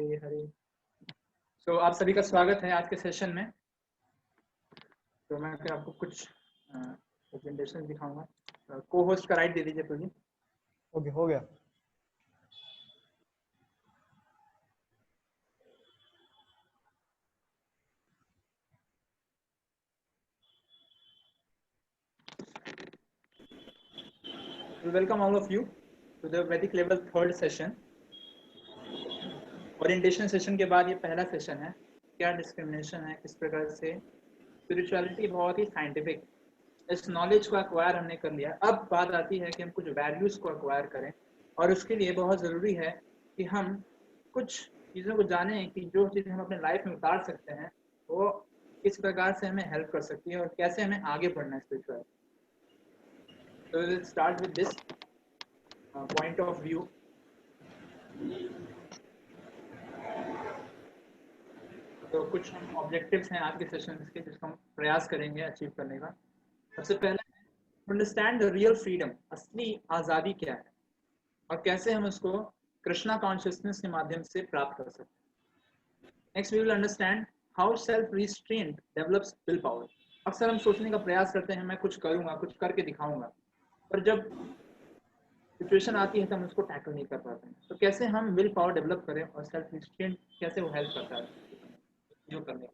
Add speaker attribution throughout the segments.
Speaker 1: हरे हरे। तो आप सभी का स्वागत है आज के सेशन में। तो मैं आपको कुछ प्रेजेंटेशन दिखाऊंगा। को होस्ट का राइट दे दीजिए प्लीज।
Speaker 2: ओके, हो गया।
Speaker 1: Welcome all of you to the Vedic level third session. Orientation session के बाद ये पहला सेशन है। क्या डिस्क्रिमिनेशन है, किस प्रकार से स्पिरिचुअलिटी बहुत ही साइंटिफिक, इस नॉलेज को एक्वायर हमने कर लिया। अब बात आती है कि हम कुछ वैल्यूज को एक्वायर करें, और उसके लिए बहुत ज़रूरी है कि हम कुछ चीज़ों को जानें कि जो चीज़ें हम अपने लाइफ में उतार सकते हैं वो किस प्रकार से हमें हेल्प कर सकती है और कैसे हमें आगे बढ़ना है स्पिरिचुअल। तो will start with this point of view. तो कुछ हम ऑब्जेक्टिव्स हैं आज के सेशन के जिसको हम प्रयास करेंगे अचीव करने का। सबसे पहले अंडरस्टैंड द रियल फ्रीडम, असली आज़ादी क्या है और कैसे हम उसको कृष्णा कॉन्शियसनेस के माध्यम से प्राप्त कर सकते हैं। Next we will understand how self restraint develops will power. अक्सर हम सोचने का प्रयास करते हैं मैं कुछ करूंगा, कुछ करके दिखाऊंगा, पर जब सिचुएशन आती है तो हम उसको टैकल नहीं कर पाते हैं। तो कैसे हम विल पावर डेवलप करें और सेल्फ रिस्ट्रेंट कैसे वो हेल्प करता है जो करने।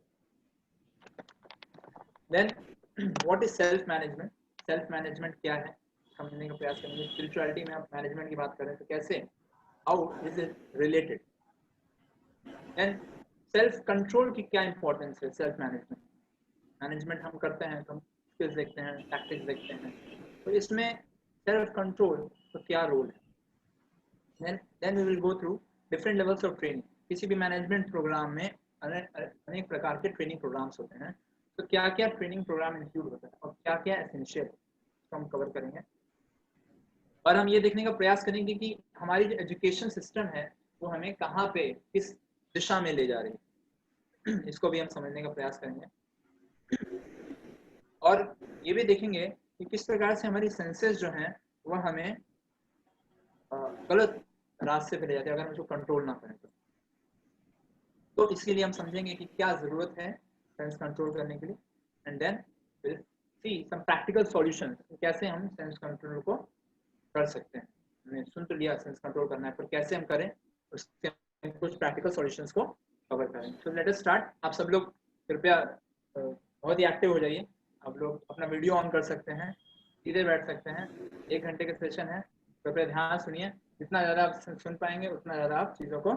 Speaker 1: Then what is self management, self management क्या है समझने का प्रयास करेंगे। स्पिरिचुअलिटी में आप मैनेजमेंट की बात करें तो कैसे, how is it related. Then self control की क्या इंपॉर्टेंस है। सेल्फ मैनेजमेंट मैनेजमेंट हम करते हैं तो हम स्किल्स देखते हैं, टैक्टिक्स देखते हैं, तो इसमें सेल्फ कंट्रोल का क्या रोल है। Then we will go through different levels of training. किसी भी मैनेजमेंट प्रोग्राम में अनेक प्रकार के ट्रेनिंग प्रोग्राम्स होते हैं, तो क्या क्या ट्रेनिंग प्रोग्राम इंक्लूड होता है और क्या क्या एसेंशियल तो हम कवर करेंगे। और हम ये देखने का प्रयास करेंगे कि हमारी जो एजुकेशन सिस्टम है वो हमें कहाँ पे किस दिशा में ले जा रही है, इसको भी हम समझने का प्रयास करेंगे। और ये भी देखेंगे कि किस प्रकार से हमारी सेंसेस जो हैं वह हमें गलत रास्ते पे ले जाते हैं अगर हम उसको कंट्रोल ना करें तो इसके लिए हम समझेंगे कि क्या ज़रूरत है सेंस कंट्रोल करने के लिए। And then will see some practical solutions, कैसे हम सेंस कंट्रोल को कर सकते हैं। हमने सुन तो लिया सेंस कंट्रोल करना है, पर कैसे हम करें उसके कुछ प्रैक्टिकल सॉल्यूशंस को कवर करें। So let us start. आप सब लोग कृपया बहुत ही एक्टिव हो जाइए। आप लोग अपना वीडियो ऑन कर सकते हैं, सीधे बैठ सकते हैं। 1 घंटे का सेशन है, कृपया ध्यान सुनिए। जितना ज़्यादा आप सुन पाएंगे उतना ज़्यादा आप चीज़ों को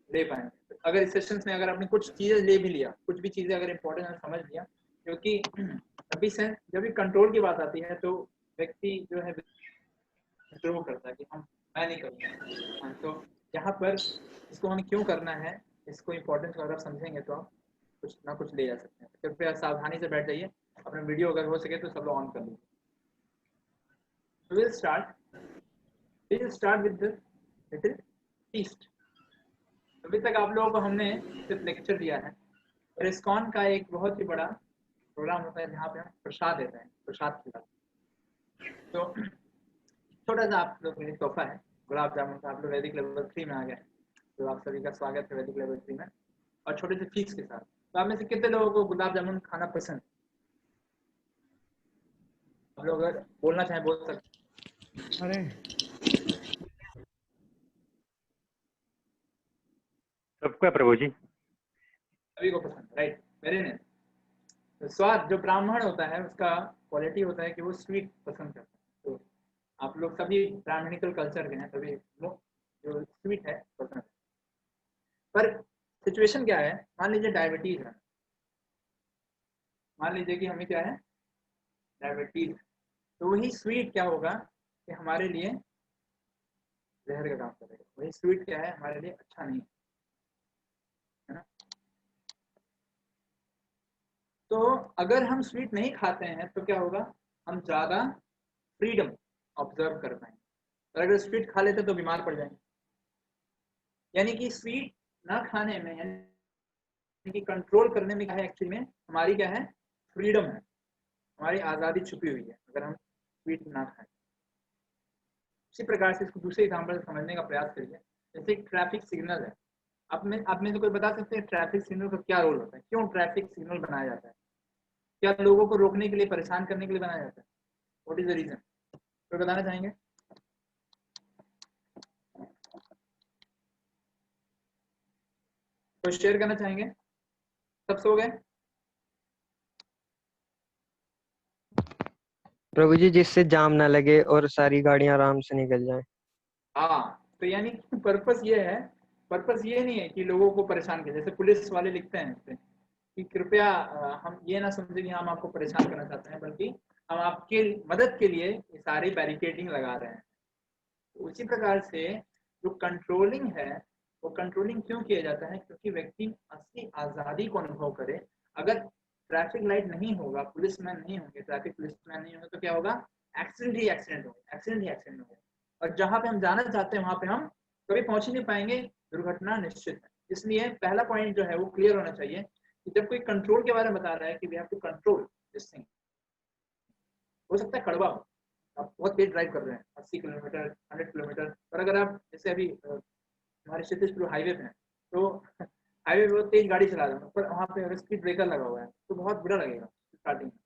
Speaker 1: ले पाएंगे। अगर इस सेशन में अगर आपने कुछ चीज़ें ले भी लिया, कुछ भी चीज़ें अगर इम्पोर्टेंट है समझ लिया, क्योंकि अभी सेंस जब भी कंट्रोल की बात आती है तो व्यक्ति जो है विद्रोह करता है कि हम मैं नहीं करूँगा। तो यहाँ पर इसको हमें क्यों करना है, इसको इम्पोर्टेंस अगर आप समझेंगे तो आप कुछ ना कुछ ले जा सकते हैं। कृपया सावधानी से बैठ जाइए, अपना वीडियो अगर हो सके तो सब लोग ऑन कर लीजिए। So we'll start with the little feast। अभी तक आप लोगों को हमने सिर्फ लेक्चर दिया है, और इस्कॉन का एक बहुत ही बड़ा प्रोग्राम होता है जहाँ पे हम प्रसाद देते हैं, प्रसाद खिलाते हैं। तो छोटा सा आप लोग के लिए तोहफा है गुलाब जामुन का। आप लोग वैदिक लेवल 3 में आ गए, तो आप सभी का स्वागत है वैदिक लेवल 3 में, और छोटे से फीस के साथ। तो आप में से कितने लोगों को गुलाब जामुन खाना पसंद? आप लोग अगर बोलना चाहें बोल सकते।
Speaker 2: अरे
Speaker 3: सबको है प्रभु जी,
Speaker 1: सभी को पसंद, राइट, वेरी नाइस। तो स्वाद जो ब्राह्मण होता है उसका क्वालिटी होता है कि वो स्वीट पसंद करता है। तो आप लोग सभी ब्राह्मणिकल कल्चर के हैं, तभी जो स्वीट है पसंद है। पर सिचुएशन क्या है, मान लीजिए डायबिटीज है, मान लीजिए कि हमें क्या है, डायबिटीज। तो वही स्वीट क्या होगा कि हमारे लिए जहर का काम करेगा। वही स्वीट क्या है हमारे लिए अच्छा नहीं है ना। तो अगर हम स्वीट नहीं खाते हैं तो क्या होगा, हम ज़्यादा फ्रीडम ऑब्जर्व कर पाएंगे। और अगर स्वीट खा लेते तो बीमार पड़ जाएंगे। यानी कि स्वीट ना खाने में, यानी कि कंट्रोल करने में क्या है, एक्चुअली में हमारी क्या है, फ्रीडम है, हमारी आज़ादी छुपी हुई है अगर हम स्वीट ना खाएं। इसी प्रकार से इसको दूसरे एग्जाम्पल से समझने का प्रयास करिए। जैसे एक ट्रैफिक सिग्नल है, आप में से कोई बता सकते हैं ट्रैफिक सिग्नल का क्या रोल होता है, क्यों ट्रैफिक सिग्नल बनाया जाता है? क्या लोगों को रोकने के लिए, परेशान करने के लिए बनाया जाता है? What is the reason? तो बताना चाहेंगे? तो शेयर करना चाहेंगे? सब सो गए?
Speaker 2: प्रभु जी, जिससे जाम ना लगे और सारी गाड़ियां आराम से निकल जाएं।
Speaker 1: हाँ, तो यानी कि पर्पस ये है, पर्पस ये नहीं है कि लोगों को परेशान करें। जैसे पुलिस वाले लिखते हैं इस पे कि कृपया हम ये ना समझे कि हम आपको परेशान करना चाहते हैं, बल्कि हम आपके मदद के लिए ये सारी बैरिकेडिंग लगा रहे हैं। तो उसी प्रकार से जो कंट्रोलिंग है, वो कंट्रोलिंग क्यों किया जाता है? क्योंकि व्यक्ति असली आज़ादी को अनुभव करे। अगर ट्रैफिक लाइट नहीं होगा, पुलिसमैन नहीं होंगे, ट्रैफिक पुलिसमैन नहीं होंगे, तो क्या होगा? एक्सीडेंट ही एक्सीडेंट होगा, एक्सीडेंट ही एक्सीडेंट होगा। और जहाँ पे हम जाना चाहते हैं वहाँ पे हम कभी पहुँच ही नहीं पाएंगे, दुर्घटना निश्चित है। इसलिए पहला पॉइंट जो है वो क्लियर होना चाहिए कि जब कोई कंट्रोल के बारे में बता रहा है कि we have to control this thing, हो सकता है कड़वा हो, आप बहुत तेज ड्राइव कर रहे हैं 80 किलोमीटर 100 किलोमीटर, और अगर आप जैसे अभी हमारे क्षितिजपुर हाईवे पे हैं, तो हाईवे पे बहुत तेज गाड़ी चला रहे हैं, पर वहाँ पे स्पीड ब्रेकर लगा हुआ है, तो बहुत बुरा लगेगा स्टार्टिंग में।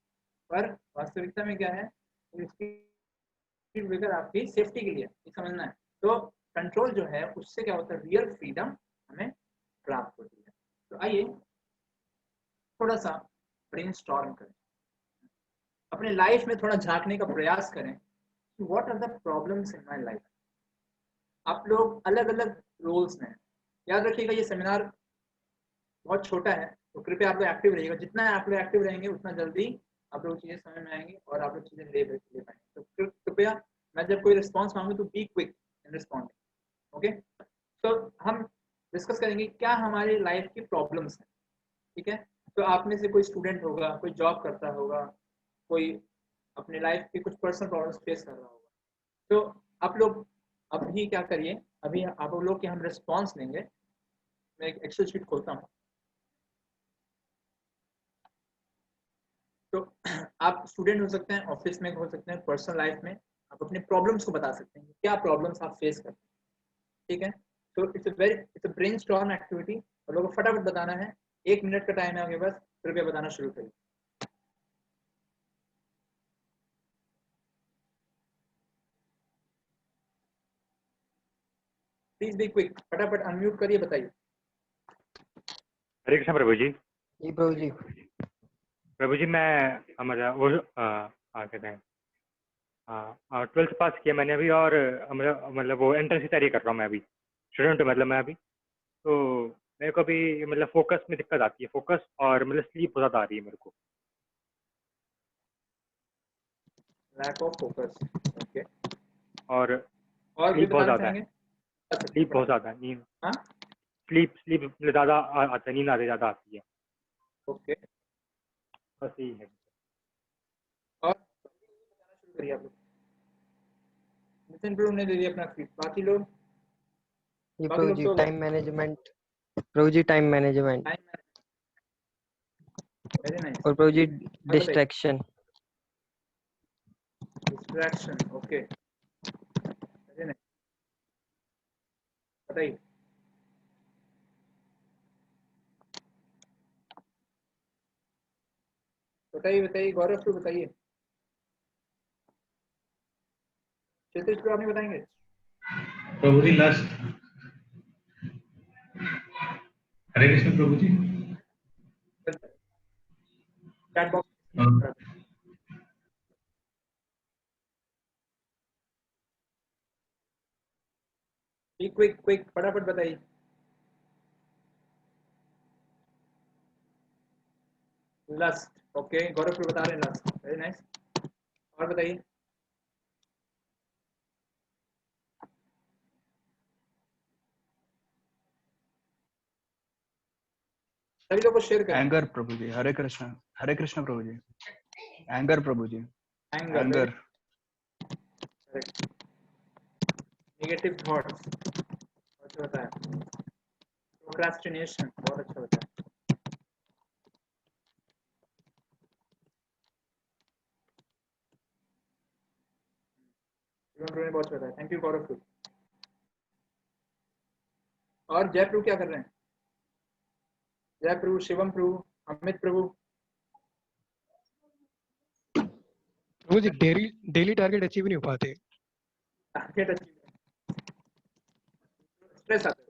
Speaker 1: पर वास्तविकता में क्या है, स्पीड ब्रेकर आपकी सेफ्टी के लिए, ये समझना है। तो कंट्रोल जो है उससे क्या होता है, रियल फ्रीडम हमें प्राप्त होती है। तो आइए थोड़ा सा ब्रेनस्टॉर्म करें, अपने लाइफ में थोड़ा झांकने का प्रयास करें कि what are the problems in my life. आप लोग अलग अलग रोल्स में हैं। याद रखिएगा ये सेमिनार बहुत छोटा है, तो कृपया आप लोग एक्टिव रहिएगा। जितना आप लोग एक्टिव रहेंगे उतना जल्दी आप लोग चीज़ें समझ में आएंगी और आप लोग चीज़ें ले पाएंगे। तो कृपया मैं जब कोई रिस्पॉन्स मांगू तो be quick in responding. Okay, तो हम डिस्कस करेंगे क्या हमारी लाइफ की प्रॉब्लम्स हैं। ठीक है, तो आप में से कोई स्टूडेंट होगा, कोई जॉब करता होगा, कोई अपने लाइफ की कुछ पर्सनल प्रॉब्लम्स फेस कर रहा होगा। तो आप लोग अभी क्या करिए, अभी आप लोग के हम रिस्पॉन्स लेंगे। मैं एक एक्सेल शीट खोलता हूँ। तो आप स्टूडेंट हो सकते हैं, ऑफिस में हो सकते हैं, पर्सनल लाइफ में आप अपने प्रॉब्लम्स को बता सकते हैं, क्या प्रॉब्लम्स आप फेस करते हैं। ठीक है, तो इट्स अ ब्रेनस्टॉर्म एक्टिविटी, और लोगों को फटाफट बताना है। 1 मिनट का टाइम है आपके पास, कृपया बताना शुरू करिए। प्लीज बी क्विक, फटाफट अनम्यूट करिए, बताइए।
Speaker 3: हरे कृष्ण प्रभु जी।
Speaker 2: जी प्रभु जी।
Speaker 3: प्रभु जी मैं हमारा वो कहते हैं 12th पास किया मैंने अभी, और मतलब वो एंट्रेंस की तैयारी कर रहा हूँ मैं अभी, स्टूडेंट हूँ मतलब मैं अभी। तो मेरे को अभी मतलब फोकस में दिक्कत आती है, फोकस और मतलब स्लीप बहुत ज़्यादा आ रही है मेरे को।
Speaker 1: Lack of focus, okay.
Speaker 3: और
Speaker 1: और भी
Speaker 3: स्लीप बहुत
Speaker 1: बताना
Speaker 3: ज़्यादा है,
Speaker 1: चाहेंगे? बता सकते हैं
Speaker 3: स्लीप बहुत
Speaker 1: फटाफट।
Speaker 3: ज़्यादा है, नींद
Speaker 1: हाँ,
Speaker 3: स्लीप स्लीप ज़्यादा आता है, नींद आती ज़्यादा आती है,
Speaker 1: ओके।
Speaker 3: बस यही है।
Speaker 1: और बताना शुरू करिए आप लोग। नितिन प्रभु ने दे दिया अपना स्पीच,
Speaker 2: जी
Speaker 1: बाकी
Speaker 2: प्रभु
Speaker 1: लोग
Speaker 2: जी,
Speaker 1: सो गए।
Speaker 2: Time management. प्रभु जी, time management.
Speaker 1: Time, very nice.
Speaker 2: और प्रभु जी,
Speaker 1: और बताइए।
Speaker 2: Distraction.
Speaker 1: Distraction, okay, very nice. बताइए। बताइए बताइए, गौरव प्रभु बताइए। क्षितिज प्रभु आप नहीं बताएंगे?
Speaker 4: प्रभु जी लास्ट। हरे कृष्ण प्रभु जी।
Speaker 1: Chat box. क्विक क्विक, फटाफट बताइए। लस्ट, ओके, गौरव प्रभु बता रहे हैं लस्ट, वेरी नाइस। और बताइए। सभी लोग को शेयर करें।
Speaker 5: एंगर प्रभु जी। हरे कृष्ण प्रभु जी। एंगर प्रभु जी।
Speaker 1: Anger,
Speaker 5: anger.
Speaker 1: नेगेटिव थॉट्स, अच्छा बताया। प्रोक्रास्टिनेशन, बहुत अच्छा बताया। बहुत अच्छा बताया, थैंक यू गौरव प्रभु। और जय प्रभु क्या कर रहे हैं? जय प्रभु, शिवम प्रभु, अमित प्रभु।
Speaker 6: प्रभु जी डेली टारगेट अचीव नहीं हो पाते।
Speaker 1: टारगेट अचीव, स्ट्रेस आता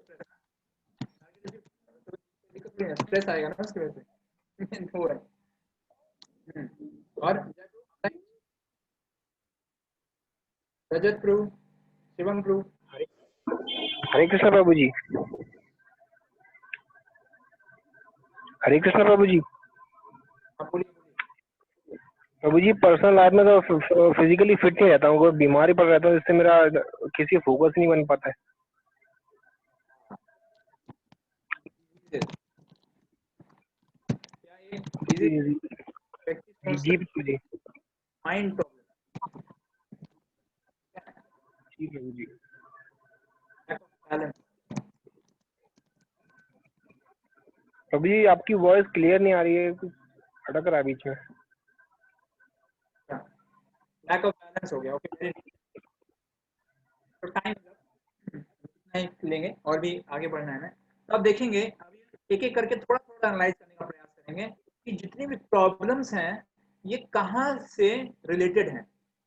Speaker 1: है, स्ट्रेस आएगा ना उसकी वजह से। वो है। और रजत प्रभु, शिवम प्रभु।
Speaker 7: हरे कृष्ण प्रभु जी। हरे कृष्ण प्रभु जी। प्रभु जी पर्सनल लाइफ में तो फिजिकली फिट नहीं रहता हूँ, कोई बीमारी पड़ रहता हूँ, जिससे मेरा किसी फोकस नहीं बन पाता है। जी प्रभु जी।
Speaker 1: Mind problem.
Speaker 7: जी प्रभु जी। प्रभु जी आपकी वॉइस क्लियर नहीं आ रही है, कुछ अटक रहा है बीच में।
Speaker 1: लैक ऑफ बैलेंस हो गया। ओके, तो टाइम नहीं लेंगे और भी आगे बढ़ना है ना। तो अब देखेंगे, अभी एक एक करके थोड़ा थोड़ा एनालाइज करने का प्रयास करेंगे कि जितनी भी प्रॉब्लम्स हैं ये कहाँ से रिलेटेड हैं।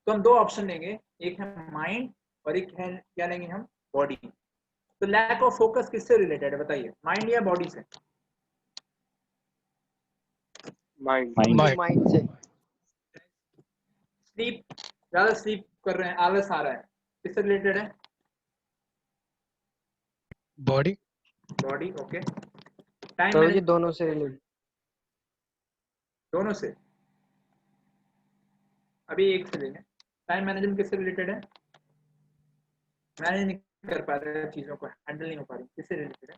Speaker 1: तो हम दो ऑप्शन लेंगे, एक है माइंड और एक है क्या लेंगे हम, बॉडी। तो लैक ऑफ फोकस किससे रिलेटेड है बताइए, माइंड या बॉडी से?
Speaker 2: माइंड से।
Speaker 1: स्लीप, ज्यादा स्लीप कर रहे हैं, आलस आ रहा है, किससे रिलेटेड है?
Speaker 6: बॉडी।
Speaker 1: बॉडी। ओके, टाइम
Speaker 2: प्रभु जी
Speaker 1: मैनेजमेंट
Speaker 2: दोनों से रिलेटेड।
Speaker 1: दोनों से। अभी एक से लेंगे, टाइम मैनेजमेंट किससे रिलेटेड है? मैनेज नहीं कर पा रहे हैं चीजों को, हैंडल नहीं हो पा रही, किससे रिलेटेड है?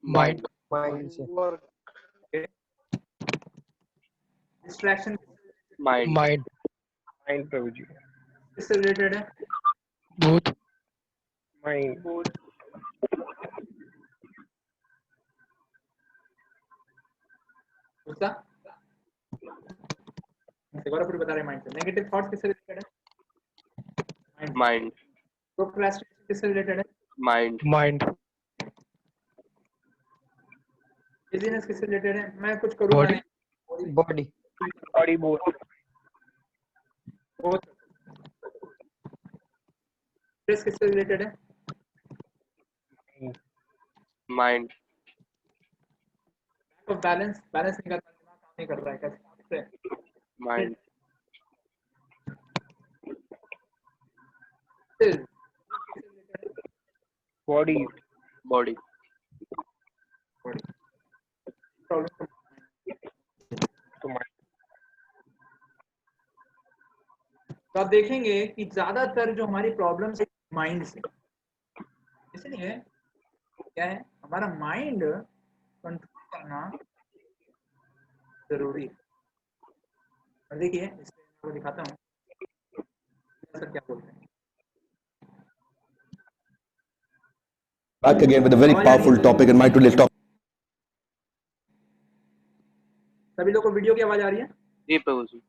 Speaker 6: माइंड।
Speaker 2: माइंड से।
Speaker 1: Distraction
Speaker 7: mind.
Speaker 6: Mind.
Speaker 7: Mind Prabhu ji.
Speaker 1: किससे रिलेटेड है?
Speaker 6: बोथ।
Speaker 7: माइंड।
Speaker 1: दूसरा गौरव बता रहे माइंड से। नेगेटिव थॉट्स किससे रिलेटेड है?
Speaker 7: माइंड।
Speaker 1: प्रोक्रेस्टिनेशन किससे रिलेटेड है?
Speaker 7: माइंड।
Speaker 6: माइंड।
Speaker 1: बिजनेस किससे रिलेटेड है? मैं कुछ करूंगा
Speaker 6: बॉडी।
Speaker 1: नहीं।
Speaker 2: बॉडी।
Speaker 7: बॉडी। बोथ।
Speaker 1: स्ट्रेस किससे रिलेटेड है?
Speaker 7: Mind.
Speaker 1: Lack of balance, balance नहीं कर पा, दिमाग काम नहीं कर रहा है, कैसे?
Speaker 7: माइंड। बॉडी। बॉडी।
Speaker 1: प्रॉब्लम। तो आप देखेंगे कि ज्यादातर जो हमारी प्रॉब्लम्स है माइंड से, इसलिए क्या है, हमारा माइंड कंट्रोल करना जरूरी है। और देखिए इसमें आपको दिखाता हूँ सर क्या बोलते हैं।
Speaker 8: Back again with a very powerful topic in my today's topic.
Speaker 1: सभी लोग को वीडियो की आवाज आ रही है?
Speaker 7: जी प्रभु जी।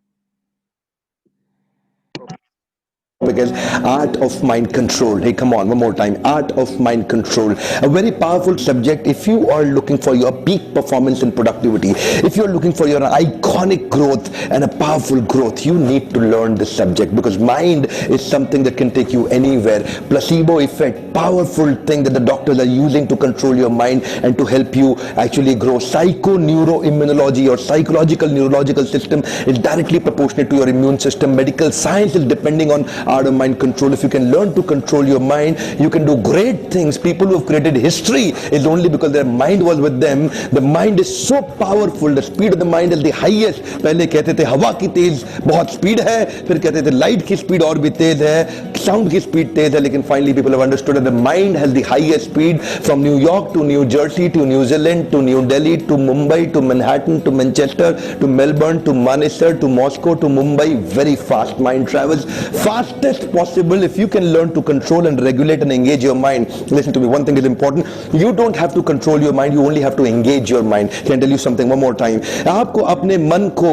Speaker 8: Because art of mind control. Hey, come on, one more time. Art of mind control. A very powerful subject if you are looking for your peak performance and productivity. If you're looking for your iconic growth and a powerful growth, you need to learn this subject because mind is something that can take you anywhere. Placebo effect, powerful thing that the doctors are using to control your mind and to help you actually grow. Psychoneuroimmunology or psychological neurological system is directly proportionate to your immune system. Medical science is depending on art of mind control. If you can learn to control your mind, you can do great things. People who have created history is only because their mind was with them. The mind is so powerful. The speed of the mind is the highest. पहले कहते थे हवा की तेज बहुत speed है, फिर कहते थे लाइट की स्पीड और भी तेज है, साउंड की स्पीड तेज है, लेकिन finally people have understood that the mind has the highest speed from New York to New Jersey to New Zealand to New Delhi to Mumbai to Manhattan to Manchester to Melbourne to Manesar to Moscow to Mumbai. Very fast mind travels. Fast fastest possible. If you can learn to control and regulate and engage your mind, listen to me, one thing is important, you don't have to control your mind, you only have to engage your mind. Can I tell you something one more time? आपको अपने मन को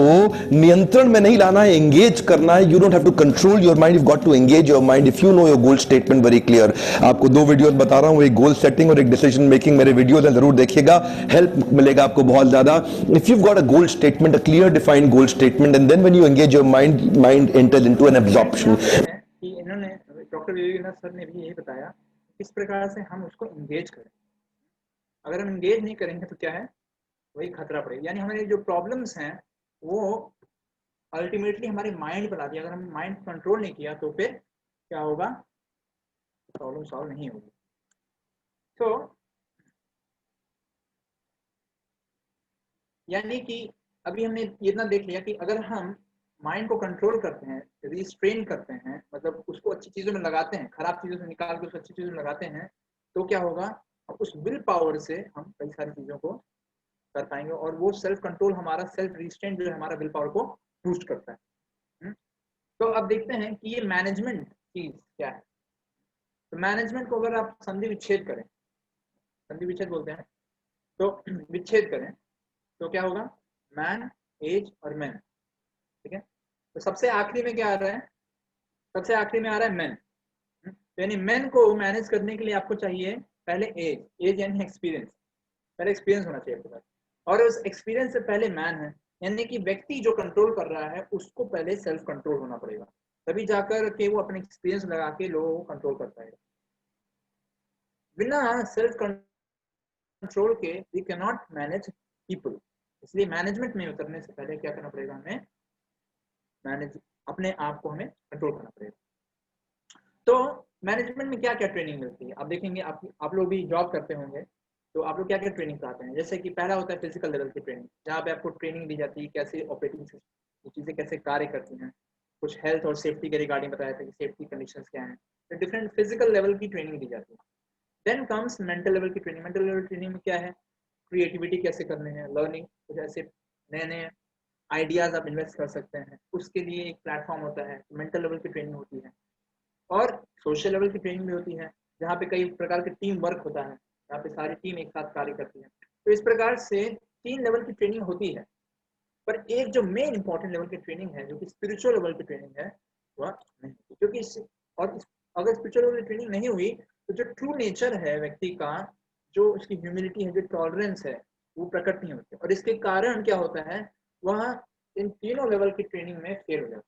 Speaker 8: नियंत्रण में नहीं लाना है, engage करना है. You don't have to control your mind, you've got to engage your mind. If you know your goal statement very clear, आपको दो वीडियोस बता रहा हूं, एक गोल सेटिंग और एक डिसीजन मेकिंग. मेरे वीडियोस हैं, जरूर देखिएगा, हेल्प मिलेगा आपको बहुत ज्यादा. If you got a goal statement, a clear defined goal statement, and then when you engage your mind, mind enters into an absorption.
Speaker 1: कि इन्होंने डॉक्टर विवेकानंद सर ने भी यही बताया किस प्रकार से हम उसको एंगेज करें. अगर हम एंगेज नहीं करेंगे तो क्या है, वही खतरा पड़ेगा. यानी हमारे जो प्रॉब्लम्स हैं वो अल्टीमेटली हमारे माइंड पर आती है. अगर हम माइंड कंट्रोल नहीं किया तो फिर क्या होगा, प्रॉब्लम सॉल्व नहीं होगी. तो यानी कि अभी हमने इतना देख लिया कि अगर हम माइंड को कंट्रोल करते हैं, रिस्ट्रेन करते हैं, मतलब उसको अच्छी चीज़ों में लगाते हैं, खराब चीज़ों से निकाल के उसको अच्छी चीज़ों में लगाते हैं, तो क्या होगा, उस विल पावर से हम कई सारी चीज़ों को कर पाएंगे. और वो सेल्फ कंट्रोल, हमारा सेल्फ रिस्ट्रेन जो है, हमारा विल पावर को बूस्ट करता है. तो अब देखते हैं कि ये मैनेजमेंट चीज़ क्या है. तो मैनेजमेंट को अगर आप संधि विच्छेद करें, संधि विच्छेद बोलते हैं, तो विच्छेद करें तो क्या होगा, मैन, एज और मैन. ठीक है. तो सबसे आखिरी में क्या आ रहा है, सबसे आखिरी में आ रहा है मैन. तो यानी मैन को मैनेज करने के लिए आपको चाहिए पहले एज. एज यानी एक्सपीरियंस, पहले एक्सपीरियंस होना चाहिए आपके पास, और उस एक्सपीरियंस से पहले मैन है. यानी कि व्यक्ति जो कंट्रोल कर रहा है उसको पहले सेल्फ कंट्रोल होना पड़ेगा, तभी जाकर के वो अपने एक्सपीरियंस लगा के लोगों को कंट्रोल कर पाएगा. बिना सेल्फ कंट्रोल के we can not manage people. इसलिए मैनेजमेंट में उतरने से पहले क्या करना पड़ेगा, हमें मैनेज, अपने आप को हमें कंट्रोल करना पड़ेगा. तो मैनेजमेंट में क्या क्या ट्रेनिंग मिलती है, आप देखेंगे, आप लोग भी जॉब करते होंगे, तो आप लोग क्या क्या ट्रेनिंग पाते हैं. जैसे कि पहला होता है फिजिकल लेवल की ट्रेनिंग, जहाँ पे आपको ट्रेनिंग दी जाती है कैसे ऑपरेटिंग चीज़ें कैसे कार्य करती हैं. कुछ हेल्थ और सेफ्टी के रिगार्डिंग बताया था कि सेफ्टी कंडीशंस क्या हैं. तो डिफरेंट फिजिकल लेवल की ट्रेनिंग दी जाती है. देन कम्स मेंटल लेवल की ट्रेनिंग. मेंटल लेवल ट्रेनिंग में क्या है, क्रिएटिविटी कैसे करने हैं, लर्निंग, कुछ ऐसे नए नए आइडियाज आप इन्वेस्ट कर सकते हैं, उसके लिए एक प्लेटफॉर्म होता है, मेंटल लेवल की ट्रेनिंग होती है. और सोशल लेवल की ट्रेनिंग भी होती है, जहाँ पे कई प्रकार के टीम वर्क होता है, जहाँ पे सारी टीम एक साथ कार्य करती है. तो इस प्रकार से 3 लेवल की ट्रेनिंग होती है. पर एक जो मेन इंपॉर्टेंट लेवल की ट्रेनिंग है, जो कि स्पिरिचुअल लेवल की ट्रेनिंग है, वह नहीं, क्योंकि अगर स्पिरिचुअल लेवल की ट्रेनिंग नहीं हुई तो जो ट्रू नेचर है व्यक्ति का, जो उसकी ह्यूमिलिटी है, जो टॉलरेंस है, वो प्रकट नहीं होती. और इसके कारण क्या होता है, वह इन तीनों लेवल की ट्रेनिंग में फेल हो जाता है.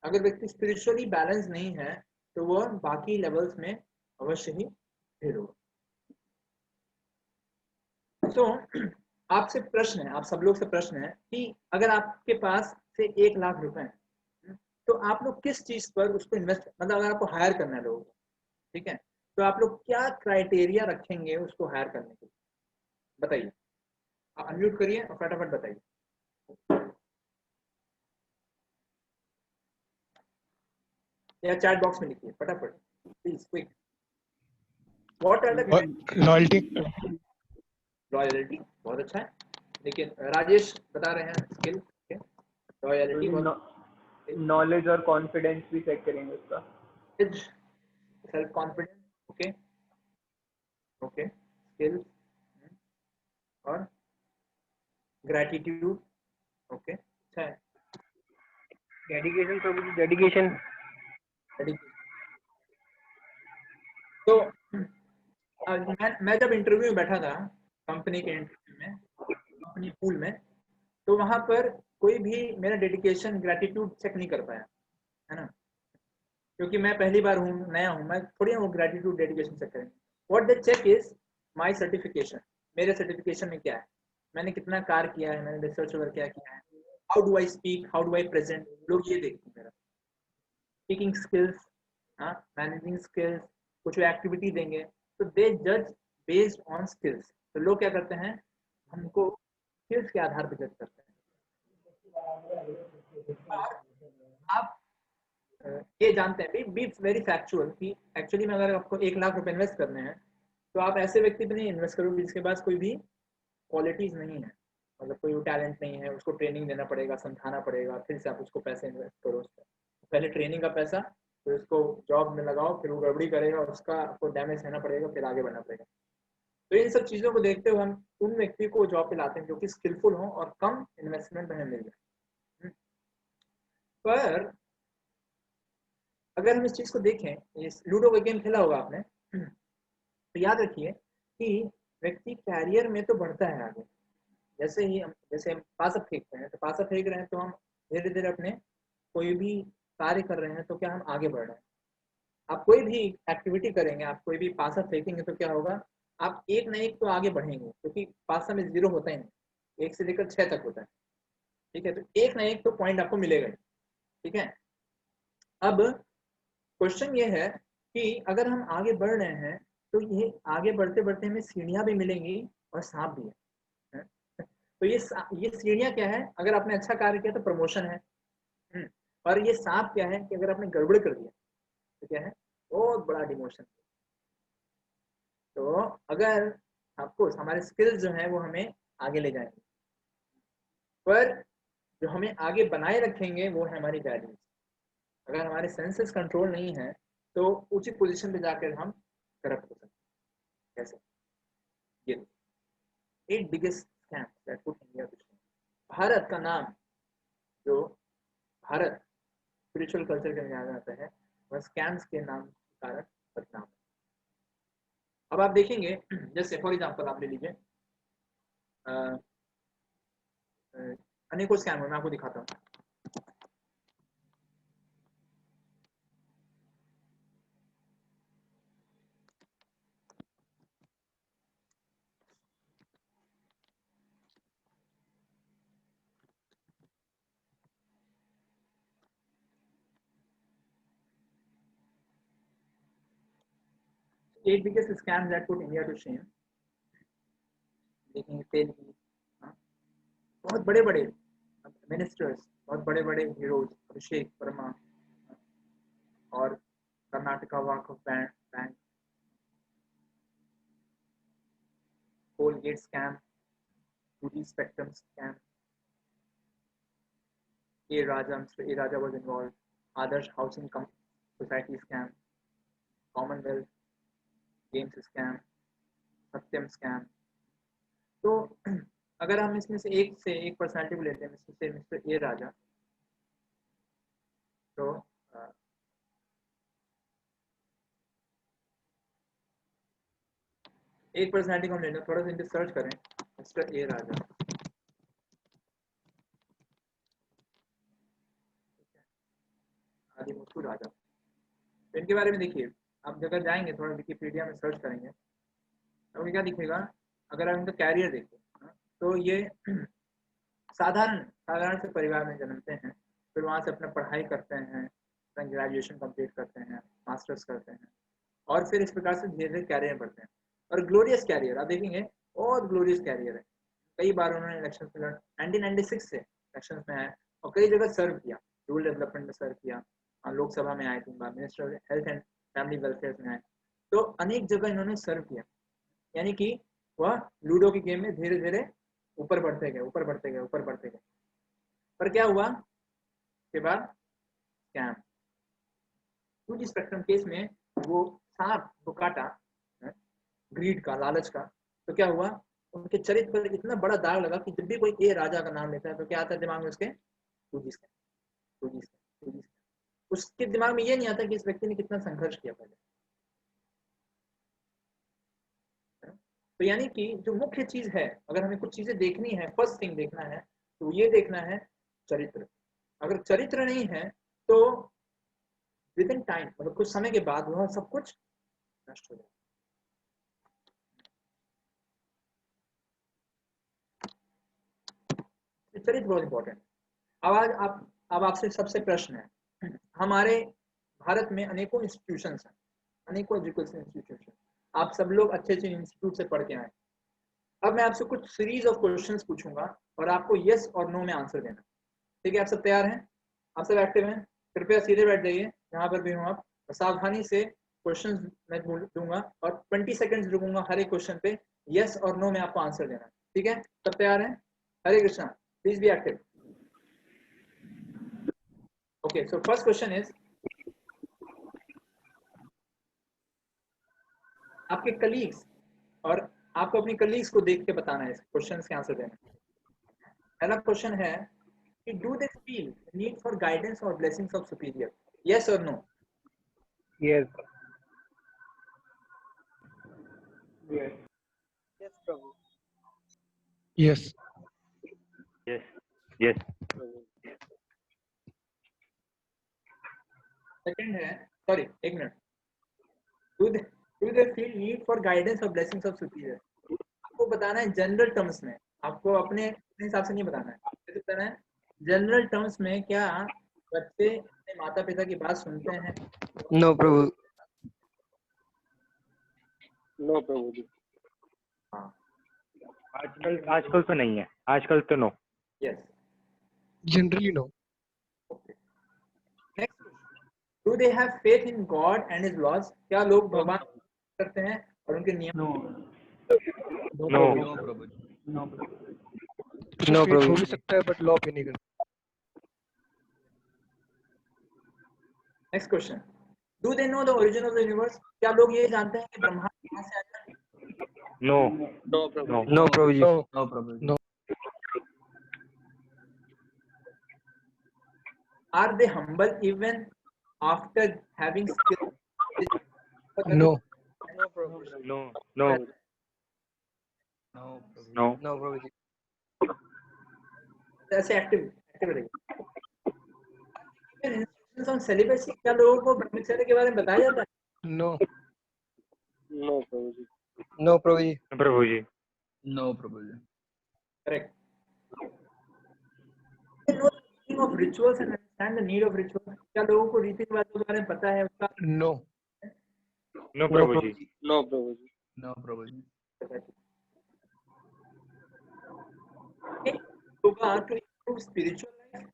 Speaker 1: अगर व्यक्ति स्पिरिचुअली बैलेंस नहीं है तो वह बाकी लेवल्स में अवश्य ही फेल होगा. तो आपसे प्रश्न है, आप सब लोग से प्रश्न है कि अगर आपके पास से 1 लाख रुपए हैं, तो आप लोग किस चीज पर उसको इन्वेस्ट, मतलब अगर आपको हायर करना है लोगों को, ठीक है, तो आप लोग क्या क्राइटेरिया रखेंगे उसको हायर करने के लिए, बताइए. अनम्यूट करिए और फटाफट बताइए. या चैट बॉक्स में लिखिए फटाफट please, quick. What are the
Speaker 6: loyalty.
Speaker 1: Loyalty बहुत अच्छा है. लेकिन राजेश बता रहे हैं स्किल, लॉयल्टी,
Speaker 9: नॉलेज और कॉन्फिडेंस भी चेक करेंगे उसका.
Speaker 1: Self confidence, okay okay, skill और ग्रेटिट्यूड, ओके, अच्छा है.
Speaker 7: Dedication Prabhu ji, dedication.
Speaker 1: तो मैं जब इंटरव्यू में बैठा था, कंपनी के इंटरव्यू में, कंपनी पूल में, तो वहां पर कोई भी मेरा डेडिकेशन, ग्रेटिट्यूड चेक नहीं कर पाया, है ना, क्योंकि मैं पहली बार हूँ, नया हूँ, मैं थोड़ी वो ग्रेटिट्यूड डेडिकेशन चेक करेंगे. What they check is my certification. मेरे सर्टिफिकेशन में क्या है, मैंने कितना कार्य किया है, मैंने रिसर्च वगैरह क्या किया है, how do I speak, how do I present, लोग ये देखते हैं मेरा स्पीकिंग स्किल्स, मैनेजिंग स्किल्स. कुछ एक्टिविटी देंगे तो दे जज बेस्ड ऑन स्किल्स. तो लोग क्या करते हैं, हमको स्किल्स के आधार पर जज करते हैं. और आप ये जानते हैं, बी वेरी फैक्चुअल, कि एक्चुअली में अगर आपको 1 लाख रुपए इन्वेस्ट करने हैं तो आप ऐसे व्यक्ति पे नहीं इन्वेस्ट करोगे जिसके पास कोई भी क्वालिटीज नहीं है, मतलब कोई टैलेंट नहीं है, उसको ट्रेनिंग देना पड़ेगा, समझाना पड़ेगा, फिर से आप उसको पैसे इन्वेस्ट करो उस पर. पहले ट्रेनिंग का पैसा, फिर उसको जॉब में लगाओ, फिर वो गड़बड़ी करेगा, उसका आपको डैमेज सहना पड़ेगा, फिर आगे बढ़ना पड़ेगा। तो इन सब चीज़ों को देखते हुए हम उन व्यक्ति को जॉब पे लाते हैं जो कि स्किलफुल हो और कम इन्वेस्टमेंट हमें मिल जाए। पर अगर हम इस चीज़ को देखें, इस लूडो का गेम खेला होगा आपने, तो याद रखिए कि व्यक्ति कैरियर में तो बढ़ता है आगे। जैसे हम पासा फेंकते हैं, तो पासा फेंक रहे हैं तो हम धीरे धीरे अपने कोई भी कार्य कर रहे हैं तो क्या हम आगे बढ़ रहे हैं। आप कोई भी एक्टिविटी करेंगे, आप कोई भी पासा फेंकेंगे तो क्या होगा, आप एक न एक तो आगे बढ़ेंगे, क्योंकि पासा में 0 होता ही नहीं, 1 से लेकर 6 तक होता है। ठीक है, तो एक न एक तो पॉइंट आपको मिलेगा। ठीक है, अब क्वेश्चन ये है कि अगर हम आगे बढ़ रहे हैं तो ये आगे बढ़ते बढ़ते हमें सीढ़ियां भी मिलेंगी और सांप भी है। तो ये सीढ़ियां क्या है, अगर आपने अच्छा कार्य किया तो प्रमोशन है, और ये सांप क्या है कि अगर आपने गड़बड़ कर दिया तो क्या है, बहुत बड़ा डिमोशन। तो अगर आपको हमारे स्किल्स जो है वो हमें आगे ले जाएंगे, पर जो हमें आगे बनाए रखेंगे वो है हमारी वैल्यूज। अगर हमारे सेंसेस कंट्रोल नहीं है तो उचित पोजीशन पे जाकर हम करप्ट हो सकते हैं। कैसे? ये 8 biggest scam that put India to shame. Bharat का नाम, जो भारत स्पिरिचुअल कल्चर के जाना जाता है, वह स्कैम्स के नाम के कारण बदनाम है। अब आप देखेंगे, जैसे फॉर एग्जांपल आप ले लीजिए, अनेकों स्कैम है, मैं आपको दिखाता हूँ। Eight biggest scams that put India to shame. देखेंगे तेलगी, बहुत बड़े बड़े मिनिस्टर्स, बहुत बड़े बड़े हीरोज, अभिषेक वर्मा और Karnataka Waqf bank, coalgate scam, 2G spectrum scam, A Raja was involved, Adarsh Housing Society scam, Commonwealth games scam, Satyam scam. तो अगर हम इसमें से एक पर्सनालिटी को लेते हैं, मिस्टर ए राजा, तो एक पर्सनालिटी को हम लेते हैं, थोड़ा सा इनके सर्च करें, मिस्टर ए राजा, आदिमुथु राजा। तो इनके बारे में देखिए, आप जगह जाएंगे, थोड़ा विकिपीडिया में सर्च करेंगे तो क्या दिखेगा। अगर आप इनका कैरियर देखिए तो ये साधारण से परिवार में जन्मते हैं, फिर वहाँ से अपना पढ़ाई करते हैं, अपना ग्रेजुएशन कंप्लीट करते हैं, मास्टर्स करते हैं, और फिर इस प्रकार से धीरे धीरे कैरियर बढ़ते हैं। और ग्लोरियस कैरियर आप देखेंगे, और ग्लोरियस कैरियर है। कई बार उन्होंने इलेक्शन में 1996 से इलेक्शन में आए और कई जगह सर्व किया, रूरल डेवलपमेंट में सर्व किया, लोकसभा में आए 3 बार, minister health and family welfare में आए, तो अनेक जगह इन्होंने सर्व किया। यानी कि वह लूडो की गेम में धीरे धीरे ऊपर बढ़ते गए। पर क्या हुआ के बाद, स्कैम। 2G स्पेक्ट्रम केस में वो सांप को काटा, ग्रीड का, लालच का, तो क्या हुआ, उनके चरित्र पर इतना बड़ा दाग लगा कि जब भी कोई ए राजा का नाम लेता है तो क्या आता है दिमाग में उसके, 2G स्कैम। उसके दिमाग में ये नहीं आता कि इस व्यक्ति ने कितना संघर्ष किया पहले। तो यानी कि जो मुख्य चीज है, अगर हमें कुछ चीजें देखनी है, फर्स्ट थिंग देखना है तो ये देखना है चरित्र। अगर चरित्र नहीं है तो विद इन टाइम, मतलब कुछ समय के बाद वह सब कुछ नष्ट हो जाए। चरित्र बहुत इंपॉर्टेंट। अब आपसे सबसे प्रश्न है, हमारे भारत में अनेकों इंस्टीट्यूशंस हैं, अनेकों एजुकेशन इंस्टीट्यूशन, आप सब लोग अच्छे इंस्टीट्यूट से पढ़ के आए। अब मैं आपसे कुछ सीरीज ऑफ क्वेश्चंस पूछूंगा और आपको यस और नो में आंसर देना। ठीक है, आप सब तैयार हैं? आप सब एक्टिव हैं? कृपया सीधे बैठ जाइए जहां पर भी हो आप, सावधानी से क्वेश्चंस मैं दूंगा और 20 सेकंड्स रुकूंगा हर एक क्वेश्चन पे, यस और नो में आपको आंसर देना। ठीक है, सब तैयार हैं? Hare Krishna, please be active. Okay, so first question is, आपके कलीग्स, और आपको अपने कलीग्स को देख के बताना है, इस क्वेश्चन के आंसर देना है। पहला क्वेश्चन है कि do they feel need for guidance और ब्लेसिंग्स ऑफ सुपीरियर, यस और no?
Speaker 7: Yes.
Speaker 6: Yes.
Speaker 3: Yes. Yes.
Speaker 1: Second है, सॉरी एक minute, do they feel need for guidance और ब्लेसिंग्स ऑफ सुपीरियर, आपको बताना है जनरल टर्म्स में, आपको अपने हिसाब से नहीं बताना है, कैसे बताना है जनरल टर्म्स में। क्या बच्चे अपने माता पिता की बात सुनते हैं?
Speaker 2: नो प्रभु।
Speaker 7: नो प्रभु जी।
Speaker 1: हाँ,
Speaker 3: आजकल तो नहीं है, आजकल तो no.
Speaker 1: Yes.
Speaker 6: Generally, no.
Speaker 1: Next, do they have faith in God and his laws, क्या लोग भगवान करते हैं और उनके नियम?
Speaker 3: नो।
Speaker 5: नो प्रभु जी।
Speaker 6: कुछ
Speaker 2: No,
Speaker 6: faith
Speaker 2: प्रभु
Speaker 6: हो
Speaker 2: जी।
Speaker 6: भी सकता है but law पे नहीं करता।
Speaker 1: Next question, do they know the origin of the universe, क्या लोग ये जानते हैं कि ब्रह्मांड कहाँ से आया है?
Speaker 3: नो।
Speaker 7: नो प्रभु।
Speaker 3: नो।
Speaker 2: नो प्रभु जी।
Speaker 6: No.
Speaker 5: नो प्रभु जी।
Speaker 6: No.
Speaker 1: Are they humble even after having skills?
Speaker 6: No.
Speaker 7: No प्रभु जी।
Speaker 3: नो। नो। नो।
Speaker 2: नो प्रभु जी।
Speaker 1: ऐसे एक्टिव रहिए। Instructions on celibacy, क्या लोगों को ब्रह्मचर्य के बारे में बताया जाता है?
Speaker 6: No.
Speaker 7: नो प्रभु जी।
Speaker 2: नो प्रभु जी।
Speaker 3: प्रभु जी।
Speaker 5: नो प्रभु जी।
Speaker 1: Correct. They know the meaning of rituals and understand the need of rituals, क्या लोगों को रीति रिवाजों के बारे में पता है उसका?
Speaker 6: No.
Speaker 3: नो प्रभु जी।
Speaker 7: नो प्रभु जी।
Speaker 5: नो प्रभु जी।
Speaker 1: Yoga to improve spiritual life,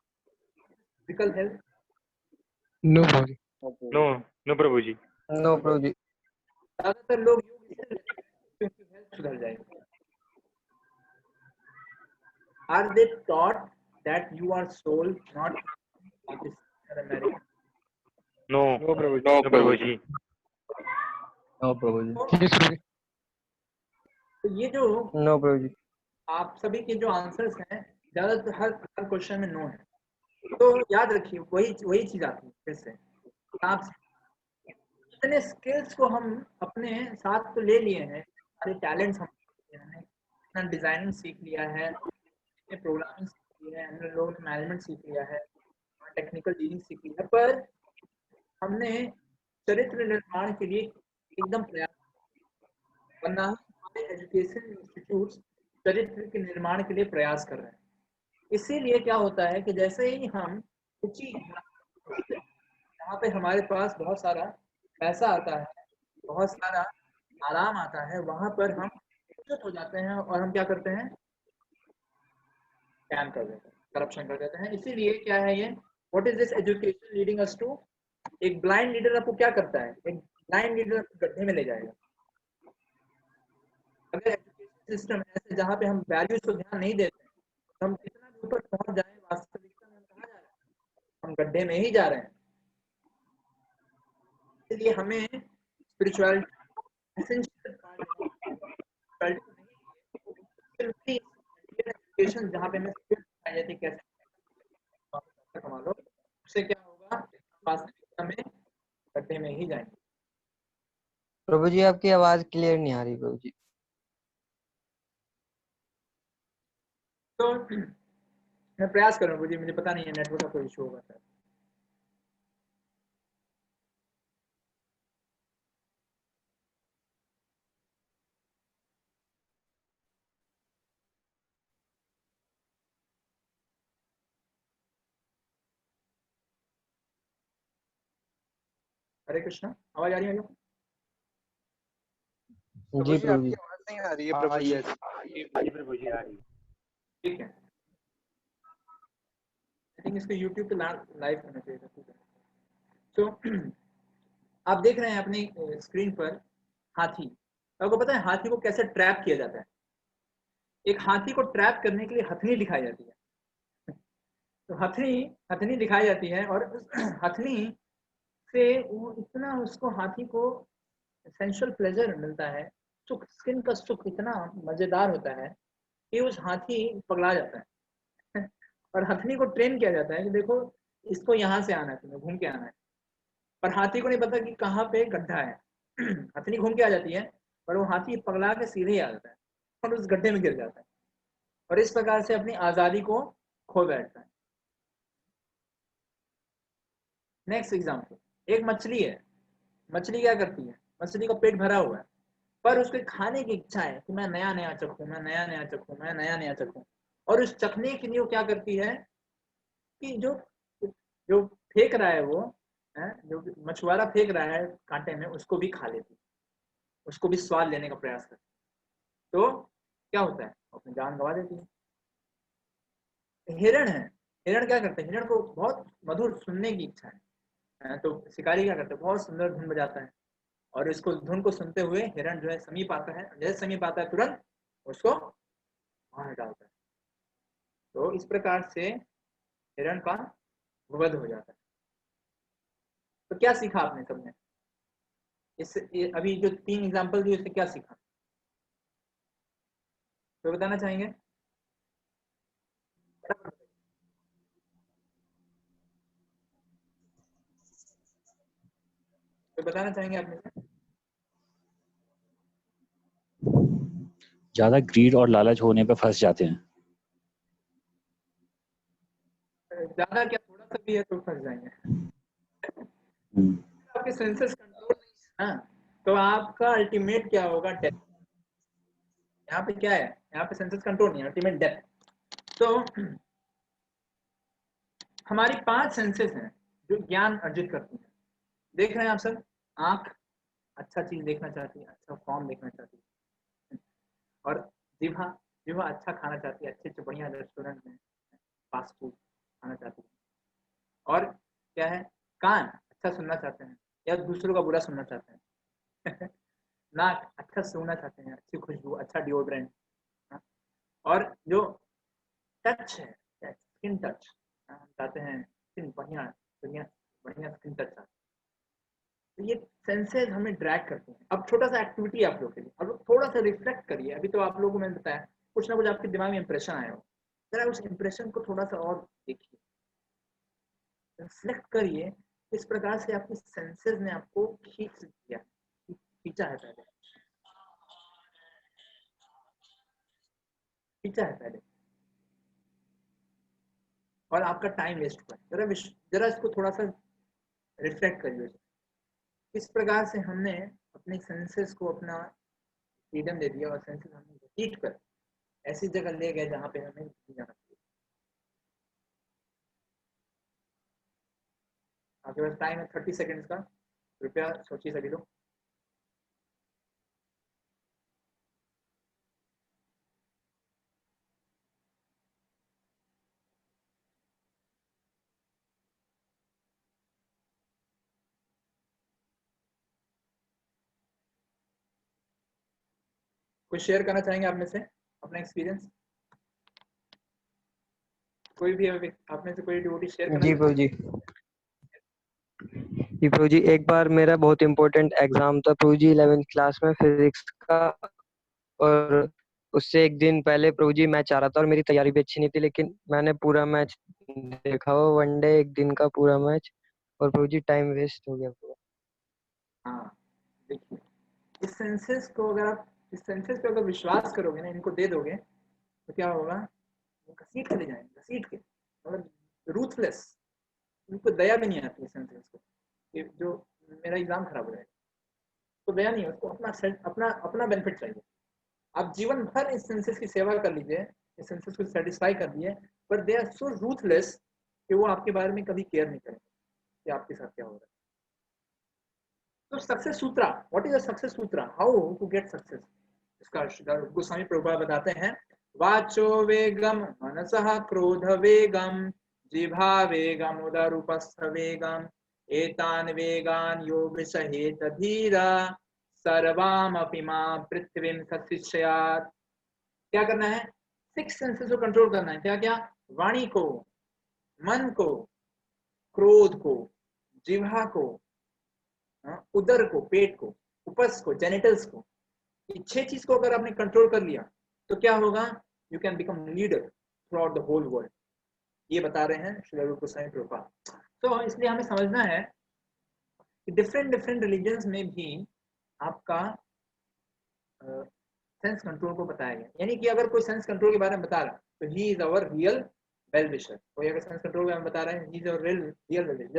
Speaker 1: physical health.
Speaker 6: No प्रभु जी।
Speaker 3: नो। नो प्रभु जी।
Speaker 2: नो प्रभु जी।
Speaker 1: ज्यादातर लोग योग इसलिए लेते हैं क्योंकि हेल्थ सुधर जाएगी। Are they taught that you are soul, not Pakistan or America?
Speaker 3: No.
Speaker 7: No प्रभु जी।
Speaker 3: नो प्रभु जी।
Speaker 5: नो प्रभु जी।
Speaker 6: Yes प्रभु जी।
Speaker 1: तो ये जो
Speaker 2: नो प्रभु जी।
Speaker 1: आप सभी के जो आंसर्स हैं, ज्यादातर हर क्वेश्चन में नो है, तो याद रखिए वही चीज आती है फिर से। आप इतने स्किल्स को हम अपने साथ तो ले लिए हैं, सारे टैलेंट्स हमने इतना डिजाइनिंग सीख लिया है, इतने प्रोग्रामिंग सीख लिया है, हमने लोगों ने मैनेजमेंट सीख लिया है, टेक्निकल डीलिंग सीख लिया है, पर हमने चरित्र निर्माण के लिए एकदम प्रयास, वरना हमारे एजुकेशन इंस्टीट्यूट्स चरित्र के निर्माण के लिए प्रयास कर रहे हैं। इसीलिए क्या होता है कि जैसे ही हम रुचि जहाँ पे हमारे पास बहुत सारा पैसा आता है, बहुत सारा आराम आता है, वहां पर हम हो जाते हैं और हम क्या करते हैं, स्कैम कर देते हैं, करप्शन कर देते हैं। इसीलिए क्या है ये, what is this education leading us to? एक ब्लाइंड लीडर आपको क्या करता है, एक ब्लाइंड लीडर आपको गड्ढे में ले जाएगा। अगर एजुकेशन सिस्टम ऐसे जहाँ पे हम वैल्यूज को ध्यान नहीं देते, तो हम कितना भी ऊपर पहुंच जाए, वास्तविकता में हम कहाँ जा रहे हैं, हम गड्ढे में ही जा रहे हैं। इसलिए हमें स्पिरिचुअलिटी एजुकेशन जहाँ पे हमें सिखाई जाती है कैसे कमा लो, उससे क्या होगा, वास्तविकता में गड्ढे में ही जाएंगे।
Speaker 2: प्रभु जी आपकी आवाज क्लियर नहीं आ रही प्रभु जी।
Speaker 1: तो मैं प्रयास करूँगा जी, मुझे पता नहीं है नेटवर्क का कोई इशू होगा सर। हरे कृष्णा, आवाज आ रही है क्या?
Speaker 2: जी प्रभु जी।
Speaker 5: आवाज नहीं आ रही है प्रभु जी।
Speaker 3: प्रभु जी आ रही है।
Speaker 1: ठीक है, आई थिंक इसको YouTube पे लाइव करना चाहिए था। ठीक है, तो आप देख रहे हैं अपनी स्क्रीन पर हाथी। आपको पता है हाथी को कैसे ट्रैप किया जाता है? एक हाथी को ट्रैप करने के लिए हथनी दिखाई जाती है। तो हथनी हथनी दिखाई जाती है और उस हथनी से वो इतना उसको हाथी को सेंसुअल प्लेजर मिलता है, सुख, स्किन का सुख इतना मजेदार होता है कि उस हाथी पगला जाता है और हथनी को ट्रेन किया जाता है कि देखो इसको यहाँ से आना है, तुम्हें घूम के आना है, पर हाथी को नहीं पता कि कहाँ पे गड्ढा है हथनी घूम के आ जाती है पर वो हाथी पगला के सीधे ही आ जाता है और उस गड्ढे में गिर जाता है और इस प्रकार से अपनी आजादी को खो बैठता है। नेक्स्ट एग्जाम्पल, एक मछली है। मछली क्या करती है? मछली का पेट भरा हुआ है पर उसके खाने की इच्छा है कि मैं नया नया चखूं, मैं नया नया चखूं, मैं नया नया चखूं, और उस चखने के लिए वो क्या करती है कि जो जो फेंक रहा है वो है, जो मछुआरा फेंक रहा है कांटे में, उसको भी खा लेती है, उसको भी स्वाद लेने का प्रयास करती है। तो क्या होता है? अपनी जान गंवा देती है। हिरण है, हिरण क्या करते हैं? हिरण को बहुत मधुर सुनने की इच्छा है, तो शिकारी क्या करते हैं? बहुत सुंदर धुन बजाता है और इसको धुन को सुनते हुए हिरण जो है समीप आता है, जैसे समीप आता है तुरंत उसको मार डालता है। तो इस प्रकार से हिरण का वध हो जाता है। तो क्या सीखा आपने सबने इससे? अभी जो 3 एग्जांपल दिए उससे क्या सीखा तो बताना चाहेंगे? तो बताना चाहेंगे आप में से?
Speaker 10: ज्यादा ग्रीड और लालच होने पे फंस जाते हैं।
Speaker 1: ज्यादा क्या, थोड़ा सा भी है तो फंस जाएंगे। आपके सेंसेस कंट्रोल नहीं है ना, तो आपका अल्टीमेट क्या होगा? डेथ। यहाँ पे क्या है? यहाँ पे सेंसेस कंट्रोल नहीं है, अल्टीमेट डेथ। तो हमारी 5 सेंसेस हैं जो ज्ञान अर्जित करती हैं। देख रहे हैं आप सब? आंख अच्छा चीज देखना चाहती है, अच्छा फॉर्म देखना चाहती है, और जिह्वा जिह्वा अच्छा खाना चाहती है, अच्छे अच्छे बढ़िया रेस्टोरेंट में फास्ट फूड खाना चाहती है। और क्या है? कान अच्छा सुनना चाहते हैं या दूसरों का बुरा सुनना चाहते हैं नाक अच्छा सूंघना चाहते हैं, अच्छी खुशबू, अच्छा डिओड्रेंट। और जो टच है, स्किन टच, हम चाहते हैं स्किन बढ़िया बढ़िया बढ़िया स्किन टच चाहते हैं। तो ये सेंसेस हमें ड्रैग करते हैं। अब छोटा सा एक्टिविटी आप लोग के लिए, अब लोग थोड़ा सा रिफ्लेक्ट करिए। अभी तो आप लोगों को मैंने बताया कुछ ना कुछ आपके दिमाग में इंप्रेशन आया हो, जरा उस इंप्रेशन को थोड़ा सा और देखिए, रिफ्लेक्ट करिए। इस प्रकार से आपकी सेंसेस ने आपको खींच दिया, खींचा है पहले, खींचा है पहले, और आपका टाइम वेस्ट हुआ है। जरा इसको थोड़ा सा रिफ्लेक्ट करिए। इस प्रकार से हमने अपने सेंसेस को अपना फ्रीडम दे दिया और सेंसेस हमने हीट कर ऐसी जगह ले गए जहाँ पे हमें नहीं जाना चाहिए। आपके पास टाइम है 30 सेकेंड्स का, कृपया सोचिए सभी लोग। कुछ शेयर करना चाहेंगे आप में से अपना एक्सपीरियंस? कोई भी आप में से कोई डिवोटी शेयर करना?
Speaker 2: जी प्रभु जी। जी प्रभु जी, एक बार मेरा बहुत इम्पोर्टेंट एग्जाम था प्रभु जी 11th क्लास में फिजिक्स का, और उससे एक दिन पहले प्रभु जी मैच आ रहा था और मेरी तैयारी भी अच्छी नहीं थी, लेकिन मैंने पूरा मैच देखा, वो वनडे एक दिन का पूरा मैच, और प्रभु जी टाइम वेस्ट हो गया पूरा।
Speaker 1: हाँ देखिए, इस सेंसेस को अगर आप इस सेंसेस पे अगर विश्वास करोगे ना, इनको दे दोगे तो क्या होगा? वो घसीट के ले जाएंगे, घसीट के, मतलब रूथलेस, उनको दया भी नहीं आती है सेंसेस को कि जो मेरा एग्जाम खराब हो जाएगा, तो दया नहीं है उसको, अपना अपना बेनिफिट चाहिए। आप जीवन भर इस सेंसेस की सेवा कर लीजिए, इस सेंसेस को सेटिस्फाई कर दिए, पर दे आर सो रूथलेस कि वो आपके बारे में कभी केयर नहीं करेंगे कि आपके साथ क्या हो रहा है। तो success sutra, what is a success sutra? How to get success? इसका गोस्वामी प्रभुपाद बताते हैं, वाचो वेगम मनसः क्रोध वेगम जिह्वा वेगम उदरूपस्थ वेगम एतान वेगान यो विषहेत धीरा सर्वामपि मां पृथ्वीं सशिष्यात्। क्या करना है? 6 सेंसेस को कंट्रोल करना है। क्या क्या? वाणी को, मन को, क्रोध को, जिह्वा को, उदर को, पेट को, उपस को, जेनिटल्स को, ये 6 चीज को अगर आपने कंट्रोल कर लिया तो क्या होगा? You can become leader throughout the whole world. ये बता रहे हैं श्री रूप गोस्वामी प्रभुपाद। तो इसलिए हमें समझना है कि डिफरेंट रिलीजन्स में भी आपका सेंस कंट्रोल को बताया गया। यानी कि अगर कोई सेंस कंट्रोल के बारे में बता रहा है तो he is our real well विशर। कोई अगर सेंस कंट्रोल के बारे में बता रहे हैं, he is our real well विशर।